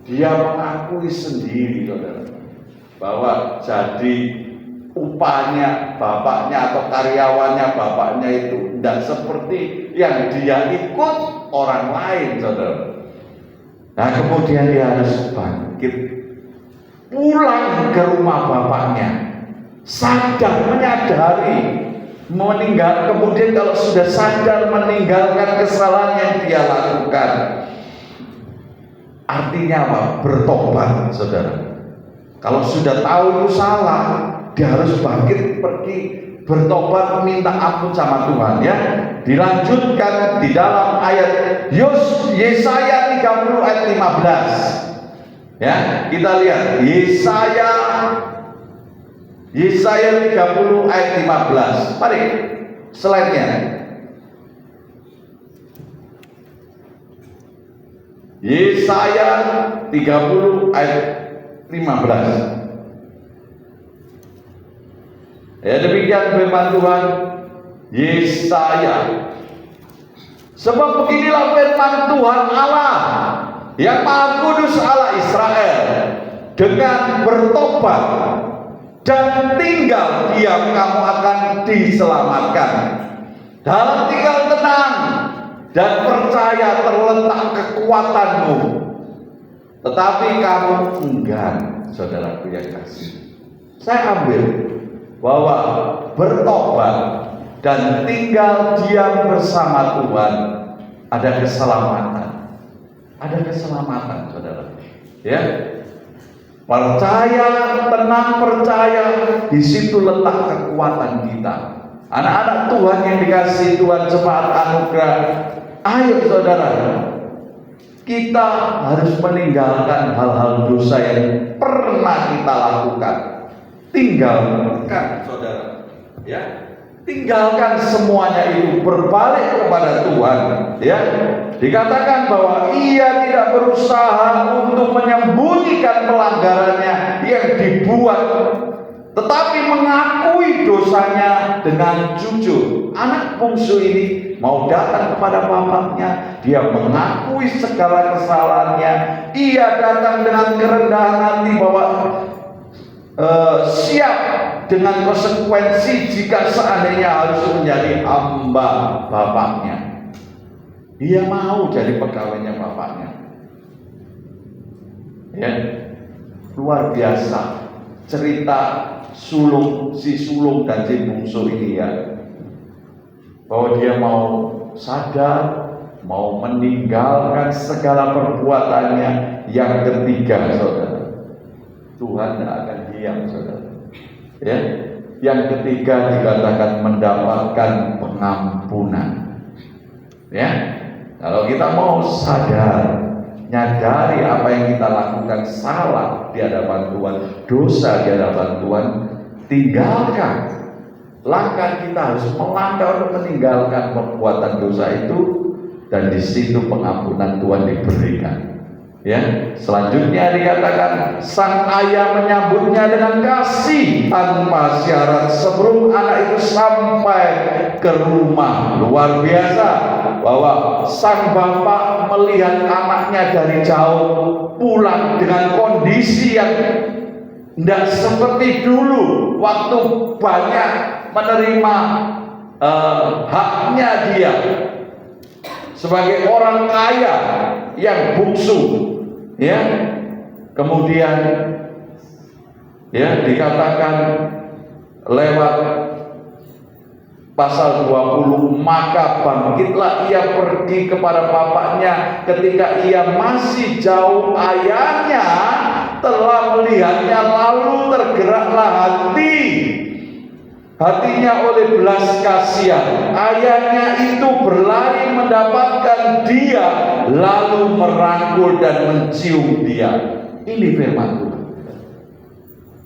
Dia mengakui sendiri, saudara, bahwa jadi upahnya bapaknya atau karyawannya bapaknya itu tidak seperti yang dia ikut orang lain, saudara. Nah, kemudian dia harus bangkit, pulang ke rumah bapaknya, sadar, menyadari, meninggal. Kemudian kalau sudah sadar, meninggalkan kesalahan yang dia lakukan. Artinya apa? Bertobat, saudara. Kalau sudah tahu itu salah, dia harus bangkit, pergi, bertobat, minta ampun sama Tuhan. Ya, dilanjutkan di dalam ayat Yesaya 30 ayat 15. Ya, kita lihat Yesaya 30 ayat 15. Mari slide-nya. Yesaya 30 ayat 15. Ya, demikian firman Tuhan. Yesaya. Sebab beginilah firman Tuhan Allah yang Maha Kudus, Allah Israel, dengan bertobat dan tinggal diam kamu akan diselamatkan. Dalam tinggal tenang dan percaya terletak kekuatanmu. Tetapi kamu enggan, saudaraku yang kasih. Saya ambil bahwa bertobat dan tinggal diam bersama Tuhan ada keselamatan. Ada keselamatan, saudara. Ya. Percaya, tenang percaya, di situ letak kekuatan kita. Anak-anak Tuhan yang dikasihi Tuhan, jemaat anugerah, ayo saudara, kita harus meninggalkan hal-hal dosa yang pernah kita lakukan. Tinggalkan, saudara, ya, tinggalkan semuanya itu, berbalik kepada Tuhan. Ya, dikatakan bahwa ia tidak berusaha untuk menyembunyikan pelanggarannya, yang dibuat, tetapi mengakui dosanya dengan jujur. Anak bungsu ini mau datang kepada bapaknya, dia mengakui segala kesalahannya, ia datang dengan kerendahan hati bahwa siap dengan konsekuensi jika seandainya harus menjadi hamba bapaknya. Dia mau jadi pegawainya bapaknya. Ya, luar biasa cerita si sulung dan si bungsu ini ya, bahwa dia mau sadar, mau meninggalkan segala perbuatannya. Yang ketiga, saudara, Tuhan tidak akan diam, saudara. Ya, yang ketiga dikatakan mendapatkan pengampunan. Ya, kalau kita mau sadar, nyadari apa yang kita lakukan salah di hadapan Tuhan, dosa di hadapan Tuhan, tinggalkan. Langkah kita harus melangkah untuk meninggalkan perbuatan dosa itu, dan di situ pengampunan Tuhan diberikan. Ya, selanjutnya dikatakan sang ayah menyambutnya dengan kasih tanpa syarat sebelum anak itu sampai ke rumah. Luar biasa bahwa sang bapak melihat anaknya dari jauh pulang dengan kondisi yang tidak seperti dulu waktu banyak menerima haknya dia sebagai orang kaya yang bungsu. Ya, kemudian ya dikatakan lewat pasal 20, maka bangkitlah ia pergi kepada bapaknya. Ketika ia masih jauh, ayahnya telah melihatnya, lalu tergeraklah hatinya oleh belas kasihan. Ayahnya itu berlari mendapatkan dia, lalu merangkul dan mencium dia. Ini firman Tuhan.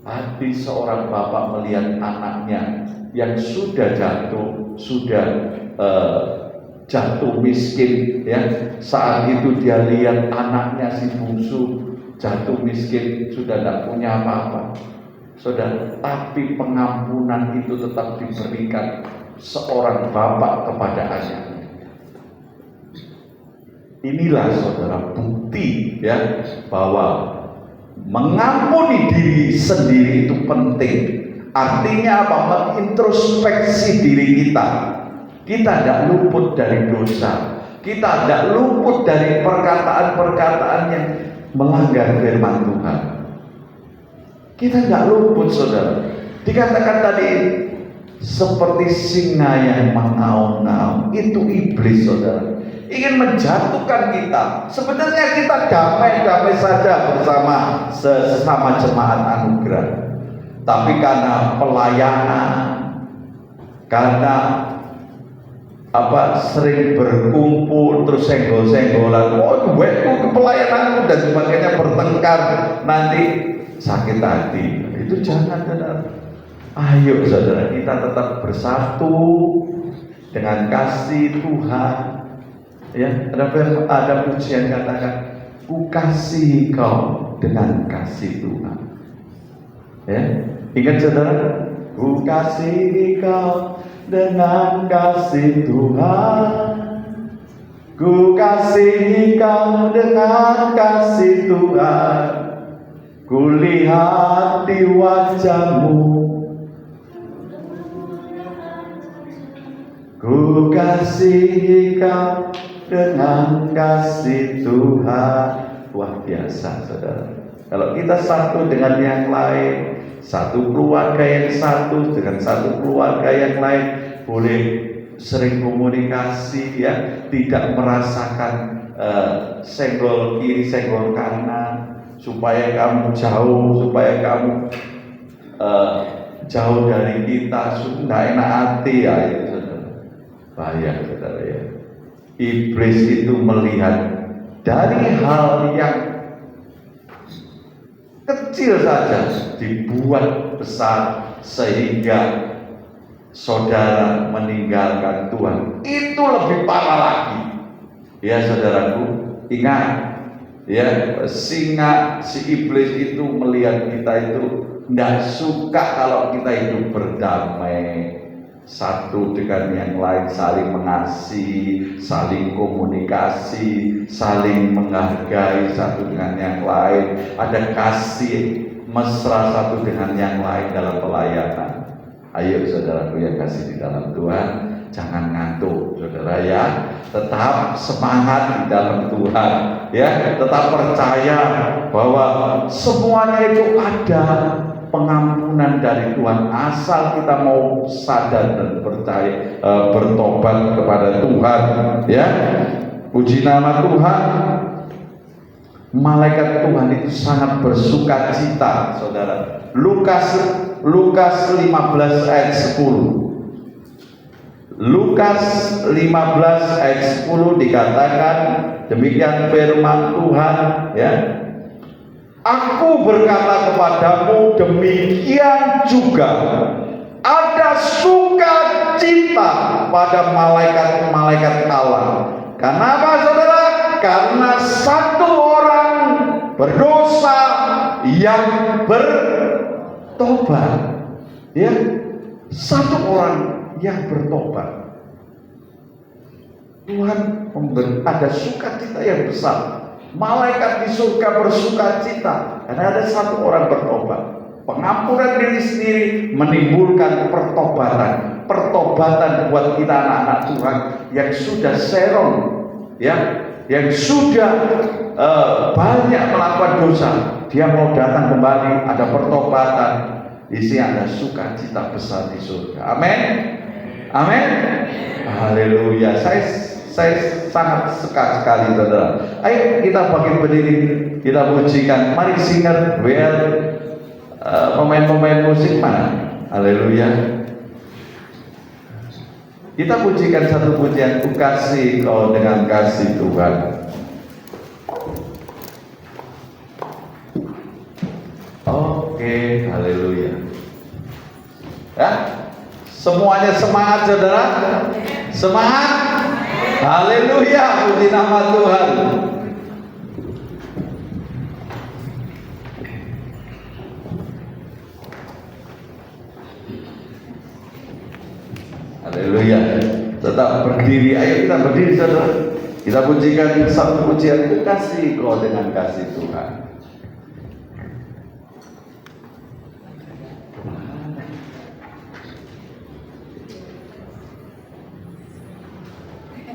Hati seorang bapak melihat anaknya yang sudah jatuh miskin, ya. Saat itu dia lihat anaknya si bungsu jatuh miskin, sudah tidak punya apa-apa. Saudara, tapi pengampunan itu tetap diberikan seorang bapak kepada anaknya. Inilah saudara bukti ya bahwa mengampuni diri sendiri itu penting. Artinya apa? Mengintrospeksi diri kita. Kita tidak luput dari dosa. Kita tidak luput dari perkataan-perkataan yang melanggar firman Tuhan. Kita tidak luput, saudara. Dikatakan tadi seperti singa yang mengaum-ngaum. Itu iblis, saudara. Ingin menjatuhkan kita. Sebenarnya kita damai-damai saja bersama sesama jemaat anugerah. Tapi karena pelayanan, karena sering berkumpul terus senggol-senggolan, duitku ke pelayananku dan sebagainya, bertengkar, nanti sakit hati. Itu jangan, saudara. Ayo saudara, kita tetap bersatu dengan kasih Tuhan. Ya, ada pujian katakan, ku kasihi kau dengan kasih Tuhan. Ya, ingat saudara, ku kasihi kau dengan kasih Tuhan. Ku kasihi kau dengan kasih Tuhan. Kulihat di wajahmu, ku kasihi kau dengan kasih Tuhan. Wah, biasa saudara. Kalau kita satu dengan yang lain, satu keluarga yang satu dengan satu keluarga yang lain, boleh sering komunikasi ya, tidak merasakan senggol kiri senggol kanan, supaya kamu jauh, supaya kamu jauh dari kita, sudah enak hati ya, itu saudara. Bahaya saudara ya. Iblis itu melihat dari hal yang kecil saja dibuat besar sehingga saudara meninggalkan Tuhan. Itu lebih parah lagi. Ya saudaraku, ingat Ya, singa, si iblis itu melihat kita itu tidak suka kalau kita hidup berdamai, satu dengan yang lain, saling mengasihi, saling komunikasi, saling menghargai satu dengan yang lain, ada kasih mesra satu dengan yang lain dalam pelayanan. Ayo saudaraku yang kasih di dalam Tuhan, jangan ngantuk saudara ya, tetap semangat di dalam Tuhan ya, tetap percaya bahwa semuanya itu ada pengampunan dari Tuhan asal kita mau sadar dan percaya, bertobat kepada Tuhan ya. Puji nama Tuhan. Malaikat Tuhan itu sangat bersuka cita saudara. Lukas 15 ayat 10. Lukas 15 ayat 10 dikatakan demikian firman Tuhan ya. Aku berkata kepadamu, demikian juga ada sukacita pada malaikat-malaikat Allah. Karena apa saudara? Karena satu orang berdosa yang bertobat. Ya, satu orang yang bertobat. Tuhan memberi ada sukacita yang besar. Malaikat di surga bersukacita karena ada satu orang bertobat. Pengampunan diri sendiri menimbulkan pertobatan. Pertobatan buat kita anak-anak Tuhan yang sudah serong, ya, yang sudah banyak melakukan dosa. Dia mau datang kembali, ada pertobatan. Di sini ada sukacita besar di surga. Amin. Amin. Haleluya. Saya sangat suka sekali saudara. Ayo kita bangkit berdiri, kita pujikan. Mari singer, pemain-pemain musik mana? Haleluya. Kita pujikan satu pujian, ku kasih kau dengan kasih Tuhan. Oke, haleluya. Ya, semuanya semangat saudara. Semangat. Haleluya, puji nama Tuhan. Haleluya. Tetap berdiri, ayo kita berdiri saudara. Kita pujikan satu pujian, ku kasih kau dengan kasih Tuhan.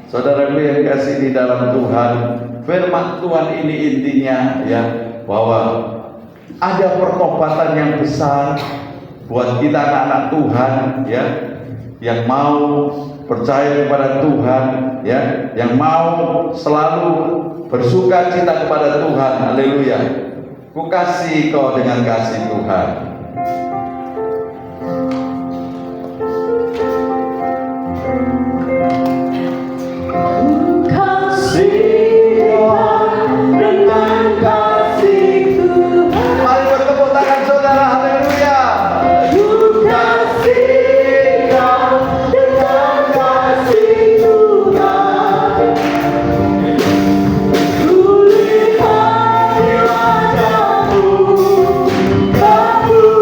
Saudaraku yang kasih di dalam Tuhan, firman Tuhan ini intinya ya, bahwa ada pertobatan yang besar buat kita anak-anak Tuhan ya, yang mau percaya kepada Tuhan ya, yang mau selalu bersuka cita kepada Tuhan. Haleluya. Ku kasih kau dengan kasih Tuhan. Aku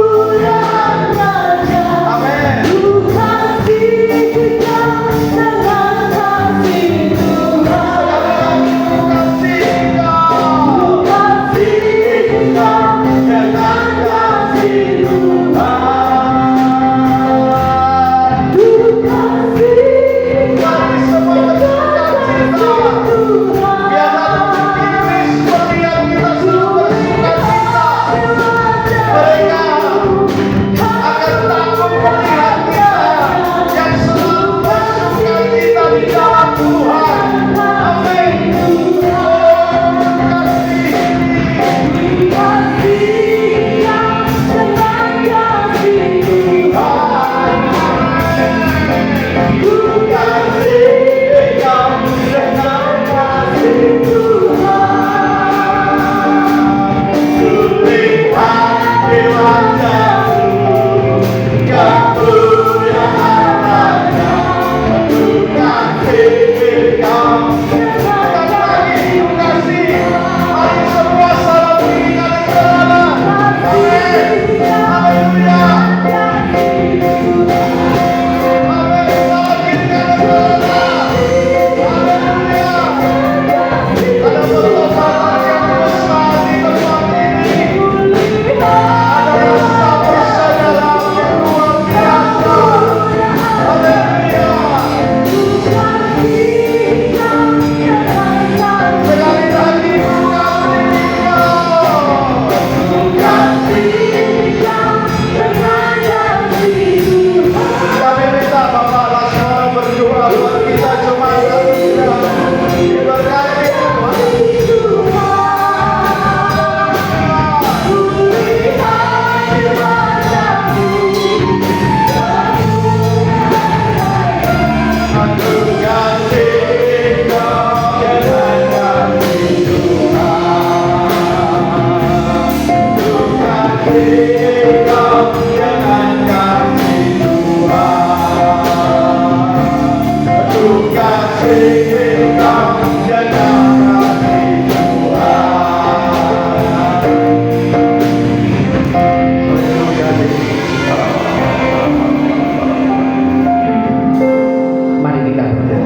Mari kita berdoa.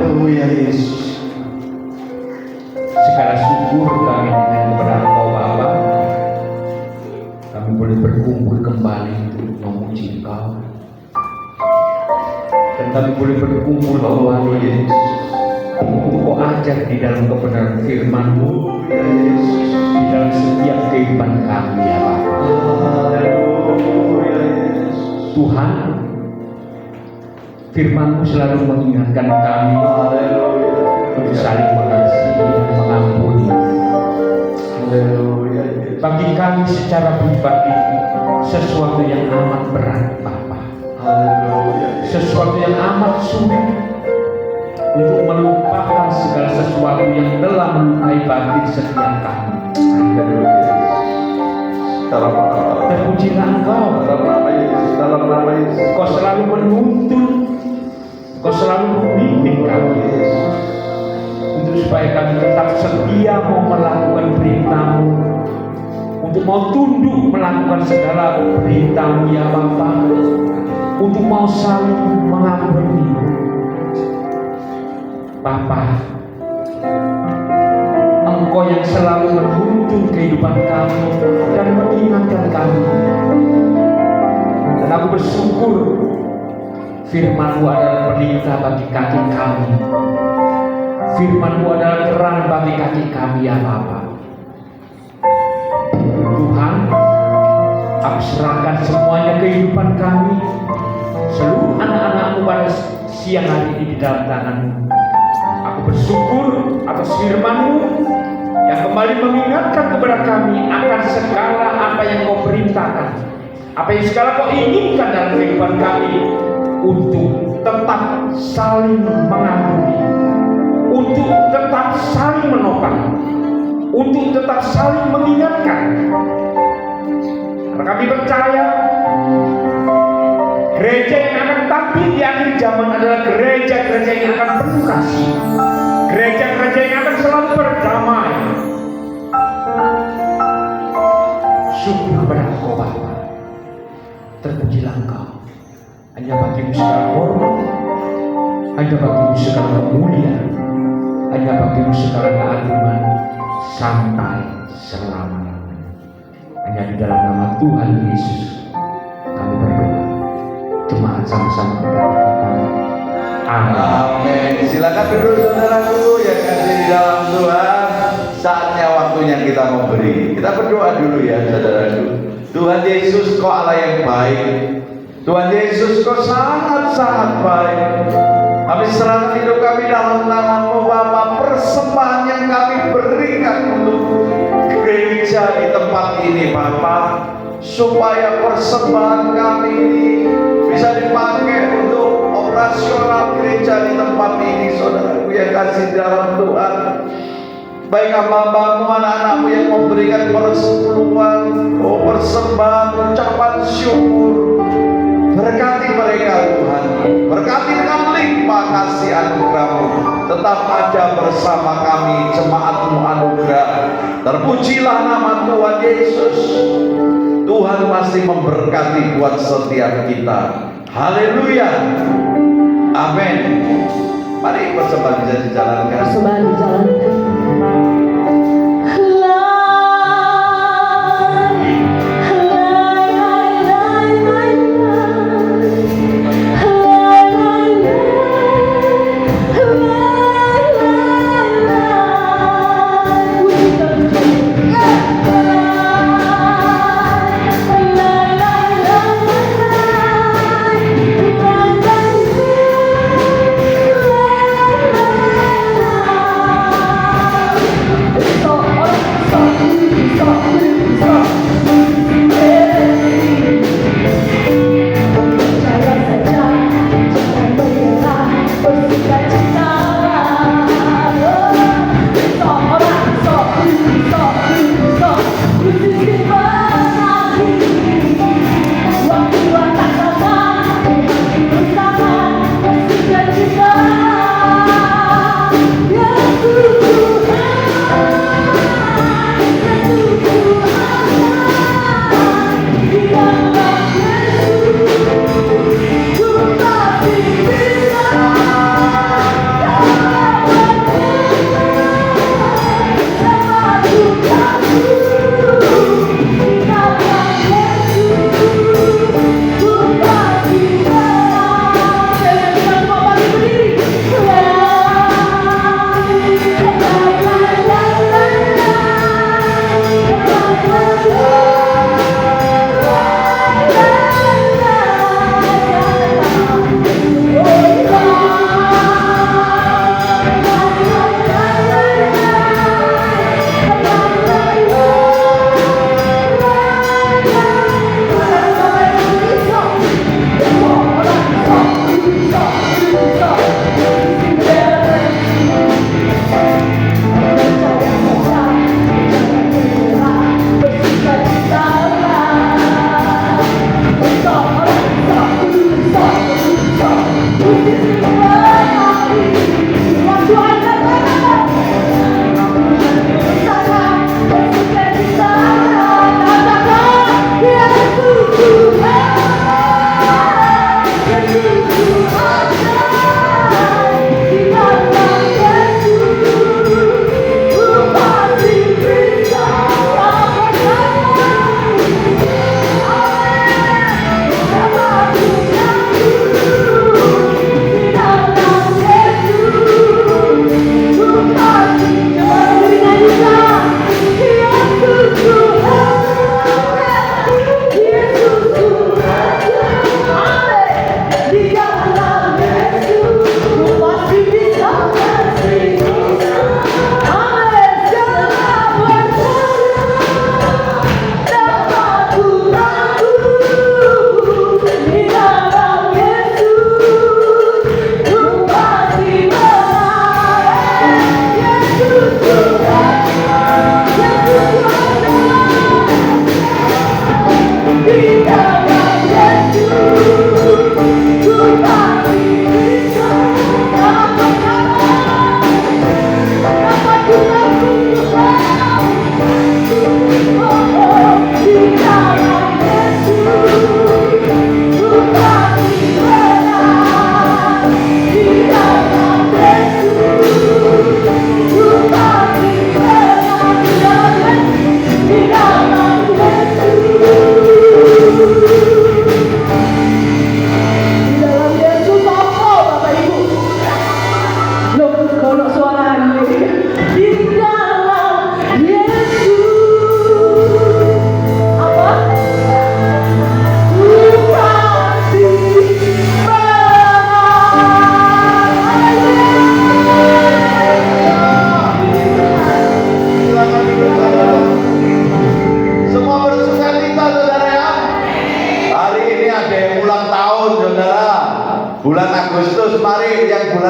Segala syukur kami dengan kepada Engkau Bapa. Kami boleh berkumpul kembali untuk memuji Engkau. Dan kami boleh berkumpul kembali untuk Kau ajar di dalam kebenaran firman-Mu, di dalam setiap kehidupan kami ya Bapa. Tuhan, firman-Mu selalu mengingatkan kami untuk saling mengasihi dan mengampuni. Bagi kami secara pribadi sesuatu yang amat berat Bapa, sesuatu yang amat sulit untuk melupakan segala sesuatu yang telah melukai batin setiap kami. Terpujilah Engkau, Kau selalu menuntun, Kau selalu membimbing kami untuk supaya kami tetap setia mau melakukan perintah-Mu, untuk mau tunduk melakukan segala perintah-Mu ya Bapa, untuk mau saling mengampuni Bapa. Engkau yang selalu menuntun kehidupan kami dan mengingatkan kami. Dan aku bersyukur firman-Mu adalah pelita bagi kaki kami. Firman-Mu adalah terang bagi kaki kami ya Bapa. Tuhan, aku serahkan semuanya kehidupan kami, seluruh anak-anak-Mu pada siang hari ini di dalam tangan-Mu. Aku bersyukur atas firman-Mu yang kembali mengingatkan kepada kami akan segala apa yang Kau perintahkan, apa yang segala Kau inginkan dalam kehidupan kami, untuk tetap saling mengampuni, untuk tetap saling menopang, untuk tetap saling mengingatkan. Karena kami percaya gereja yang akan tampil di akhir zaman adalah gereja-gereja yang akan penuh kasih, gereja-gereja yang akan selalu berdamai. Syukur kepada Engkau Bapa, terpujilah Engkau. Hanya bagi-Mu segala hormat, hanya bagi-Mu segala kemuliaan, hanya bagi-Mu segala keagungan sampai selama-lamanya. Hanya di dalam nama Tuhan Yesus kami berdoa. Jemaat sama-sama kita katakan amin. Silakan duduk saudaraku yang kasih di dalam Tuhan. Saatnya waktunya kita memberi. Kita berdoa dulu ya saudaraku. Tuhan Yesus, Kau Allah yang baik. Tuhan Yesus, Kau sangat-sangat baik. Kami serahkan hidup kami dalam tangan-Mu Bapa. Persembahan yang kami berikan untuk gereja di tempat ini Bapa, supaya persembahan kami ini bisa dipakai untuk operasional gereja di tempat ini. Saudaraku yang kasih dalam Tuhan, baik hamba-Mu, anak-anak-Mu yang memberikan persepuluhan, persembahan, ucapan syukur, berkati mereka Tuhan, berkati dengan limpah kasih anugerah-Mu, tetap ada bersama kami jemaat-Mu anugerah. Terpujilah nama Tuhan Yesus. Tuhan masih memberkati buat setiap kita. Haleluya, amin. Mari persembahan bisa dijalankan. Persembahan dijalankan.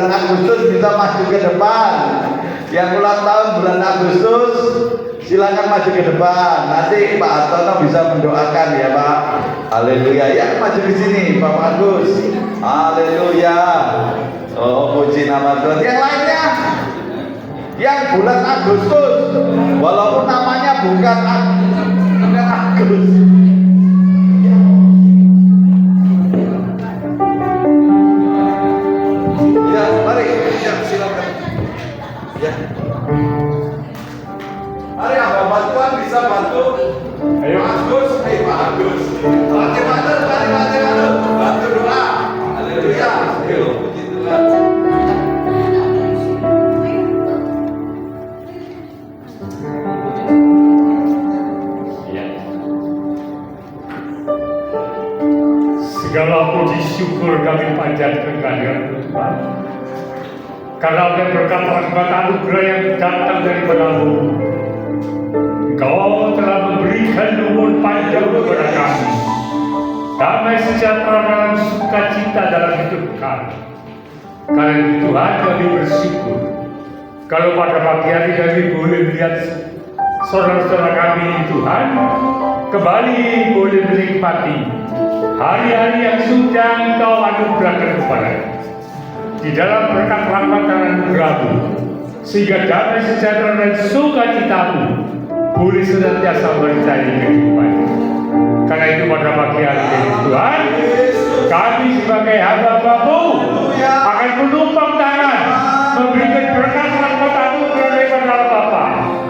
bulan Agustus bisa maju ke depan. Yang ulang tahun bulan Agustus silakan maju ke depan. Nanti Pak Hartono bisa mendoakan ya Pak. Haleluya. Ya maju ke sini Pak Agus. Haleluya. Oh puji nama Tuhan. Yang lainnya yang bulan Agustus walaupun namanya bukan Agus. Ya mari ya silakan. Ya. Mari Abah bantuan bisa bantu. Ayo Agus, ayo Pak Agus. Oke bantu, bantu doa. Haleluya. Ayo puji Tuhan. Segala puji syukur kami panjatkan kehadirat Tuhan. Karena oleh berkat rahmat anugerah yang datang dari Bapa, Engkau telah memberikan umur panjang kepada kami, damai sejahtera dalam sukacita dalam hidup kami. Karena itu Tuhan kami bersyukur. Kalau pada pagi hari kami boleh melihat saudara-saudara kami ini Tuhan, kembali boleh menikmati hari-hari yang sudah Engkau anugerahkan kepada di dalam berkat rahmat dan anugerah-Mu, sehingga damai sejahtera dan sukacita-Mu boleh senantiasa menyertai kehidupan. Karena itu pada pagi hari ini Tuhan, kami sebagai hamba-Mu akan menumpang tangan, memberikan berkat rahmat anugerah daripada Bapa,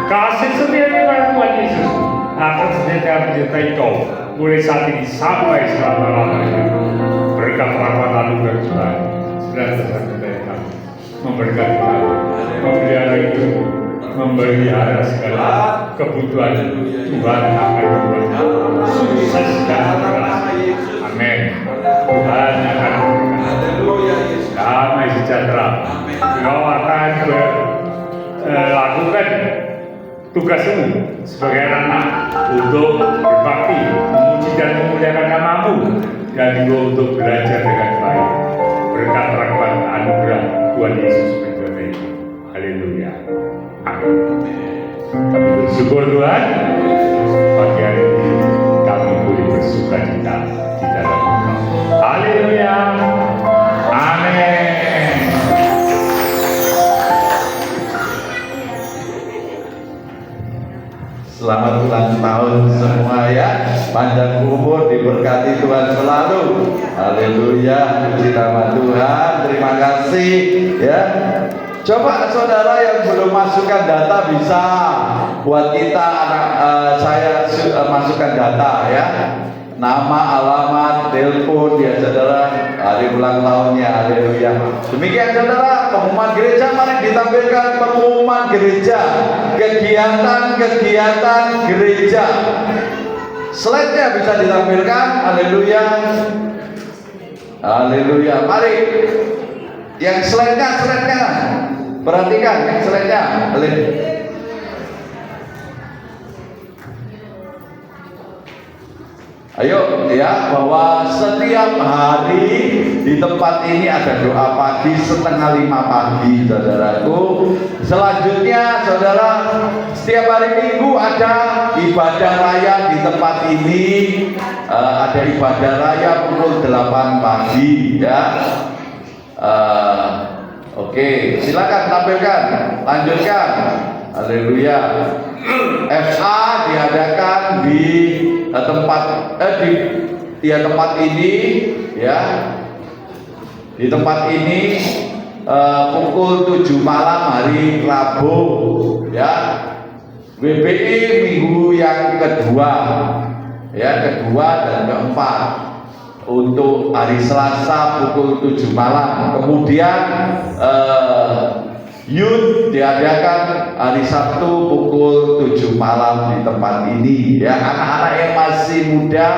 kasih setia daripada Tuhan Yesus akan senantiasa menyertai Kau mulai saat ini sampai selama-lamanya. Berkat rahmat anugerah Tuhan senantiasa menyertai kami, memberkati kami, memelihara hidup, memelihara segala kebutuhan Tuhan akan membuat sukses dan berhasil. Amin. Tuhan akan memberkati damai sejahtera. Kau akan lakukan tugasmu sebagai anak untuk berbakti, memuji dan memuliakan nama-Mu, dan juga untuk belajar dengan baik. Berkat rahmat anugerah Tuhan Yesus menyertai. Haleluya. Amin. Kami bersyukur Tuhan, pagi hari ini kami boleh bersukacita di dalam Engkau. Haleluya. Amin. Selamat ulang tahun semua ya. Panjang umur, diberkati Tuhan selalu. Haleluya. Puji nama Tuhan. Terima kasih ya. Coba saudara yang belum masukkan data bisa buat kita saya masukkan data ya. Nama, alamat, telepon ya saudara, hari ulang tahunnya. Haleluya. Demikian saudara, pengumuman gereja, mari ditampilkan pengumuman gereja, kegiatan gereja. Slide-nya bisa ditampilkan. Haleluya. Haleluya. Mari yang slide-nya perhatikan yang slide-nya. Ayo ya, bahwa setiap hari di tempat ini ada doa pagi 4:30 pagi saudaraku. Selanjutnya saudara, setiap hari Minggu ada ibadah raya di tempat ini. Ada ibadah raya pukul 8 pagi ya. Oke, silakan tampilkan, lanjutkan. Haleluya. FA diadakan di tempat ini ya. Di tempat ini pukul 7 malam hari Rabu ya. WBI minggu yang kedua dan keempat. Untuk hari Selasa pukul 7 malam. Kemudian Youth diadakan hari Sabtu pukul 7 malam di tempat ini ya. Anak-anak yang masih muda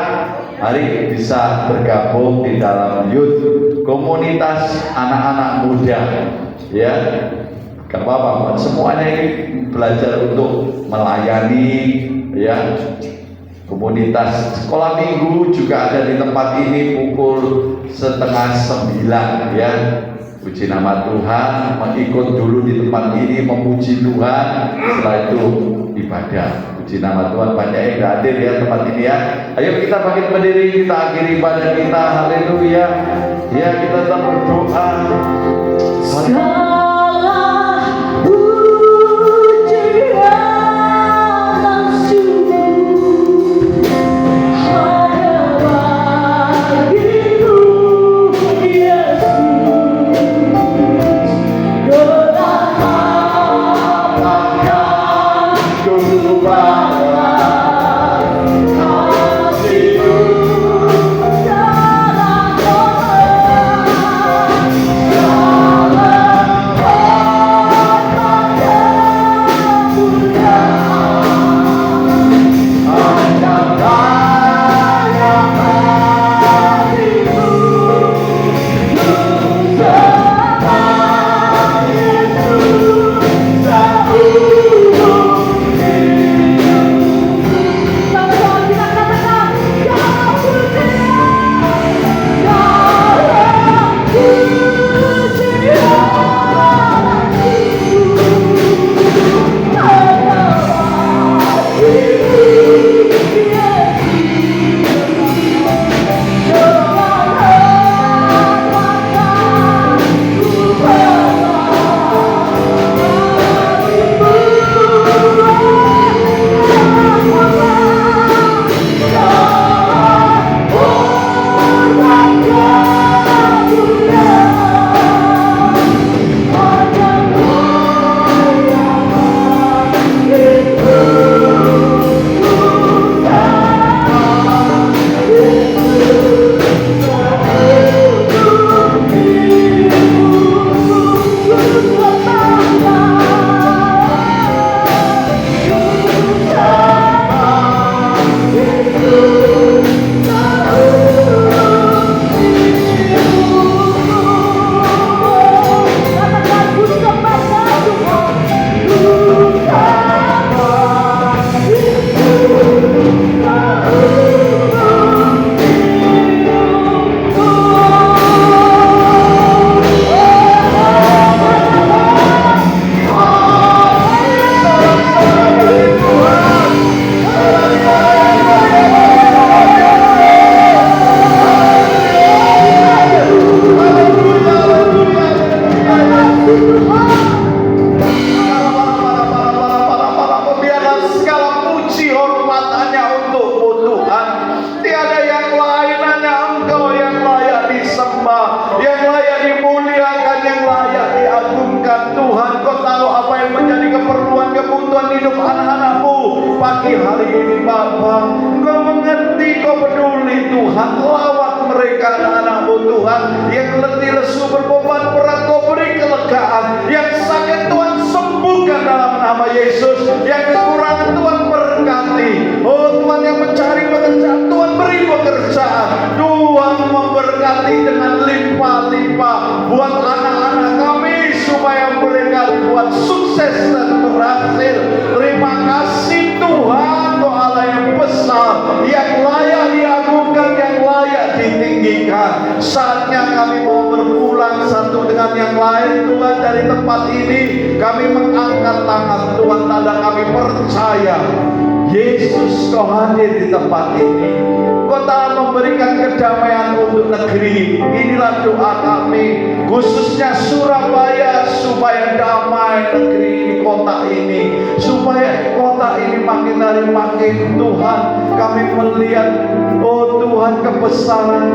mari bisa bergabung di dalam Youth, komunitas anak-anak muda ya. Gak apa-apa, semuanya ini belajar untuk melayani ya. Komunitas sekolah minggu juga ada di tempat ini pukul 8:30 ya. Puji nama Tuhan, mengikut dulu di tempat ini, memuji Tuhan, setelah itu ibadah. Puji nama Tuhan, banyak yang gak hadir ya tempat ini ya. Ayo kita bangkit berdiri, kita akhiri ibadah kita. Haleluya. Ya, kita tetap berdoa. Segala pujian dan syukur hanya bagimu, Yesus. Gelapkan Tuhan, kasih-Mu dalam pagi hari ini Bapa, Engkau mengerti, Kau peduli Tuhan. Lawat mereka anak-anak-Mu Tuhan yang letih lesu berbeban berat, Kau beri kelegaan. Yang sakit Tuhan sembuhkan dalam nama Yesus. Yang kekurangan Tuhan berkati. Oh Tuhan, yang mencari pekerjaan Tuhan beri pekerjaan. Tuhan memberkati dengan limpah-limpah buat anak-anak kami supaya mereka buat sukses dan berhasil. Terima kasih Tuhan, Kau Allah yang besar, yang layak diagungkan, yang layak ditinggikan. Saatnya kami mau berpulang satu dengan yang lain Tuhan dari tempat ini. Kami mengangkat tangan Tuhan, tanda kami percaya Yesus Kau hadir di tempat ini. Kau telah memberikan kedamaian untuk negeri. Inilah doa kami, khususnya Surabaya, supaya damai negeri ini, kota ini, supaya kota ini makin hari makin Tuhan kami melihat, oh Tuhan, kebesaran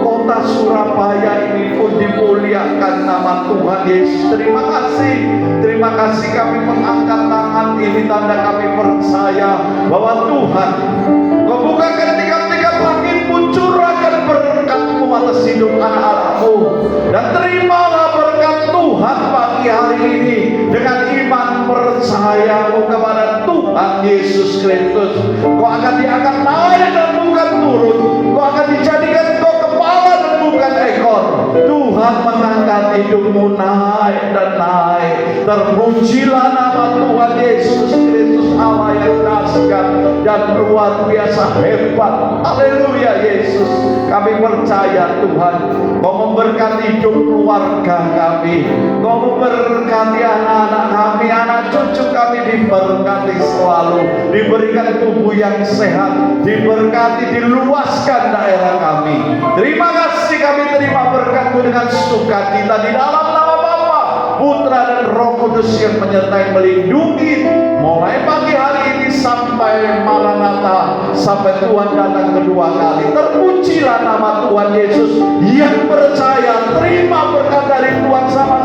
kota Surabaya ini pun dimuliakan nama Tuhan Yesus. Terima kasih kami mengangkat tangan ini, tanda kami percaya bahwa Tuhan Kau bukakan tiga-tiga langit-Mu, curahkan berkat-Mu atas hidup anak-anak-Mu, dan terimalah berkat Tuhan pagi hari ini dengan iman percayamu kepada Tuhan Yesus Kristus. Kau akan diangkat naik dan bukan turun. Kau akan dijadikan Kau kepala dan bukan ekor. Tuhan mengangkat hidupmu naik dan naik. Terpujilah nama Tuhan Yesus Kristus, Allah yang dahsyat dan luar biasa hebat. Haleluya Yesus. Kami percaya Tuhan, Kau memberkati hidup keluarga kami, Kau memberkati anak-anak kami, anak cucu kami diberkati selalu, diberikan tubuh yang sehat, diberkati, diluaskan daerah kami. Terima kasih, kami terima berkat-Mu dengan sukacita di dalam nama Bapa, Putra dan Roh Kudus yang menyertai melindungi mulai pagi hari ini sampai Maranatha, sampai Tuhan datang kedua kali. Terpujilah nama Tuhan Yesus. Yang percaya terima berkat dari Tuhan sama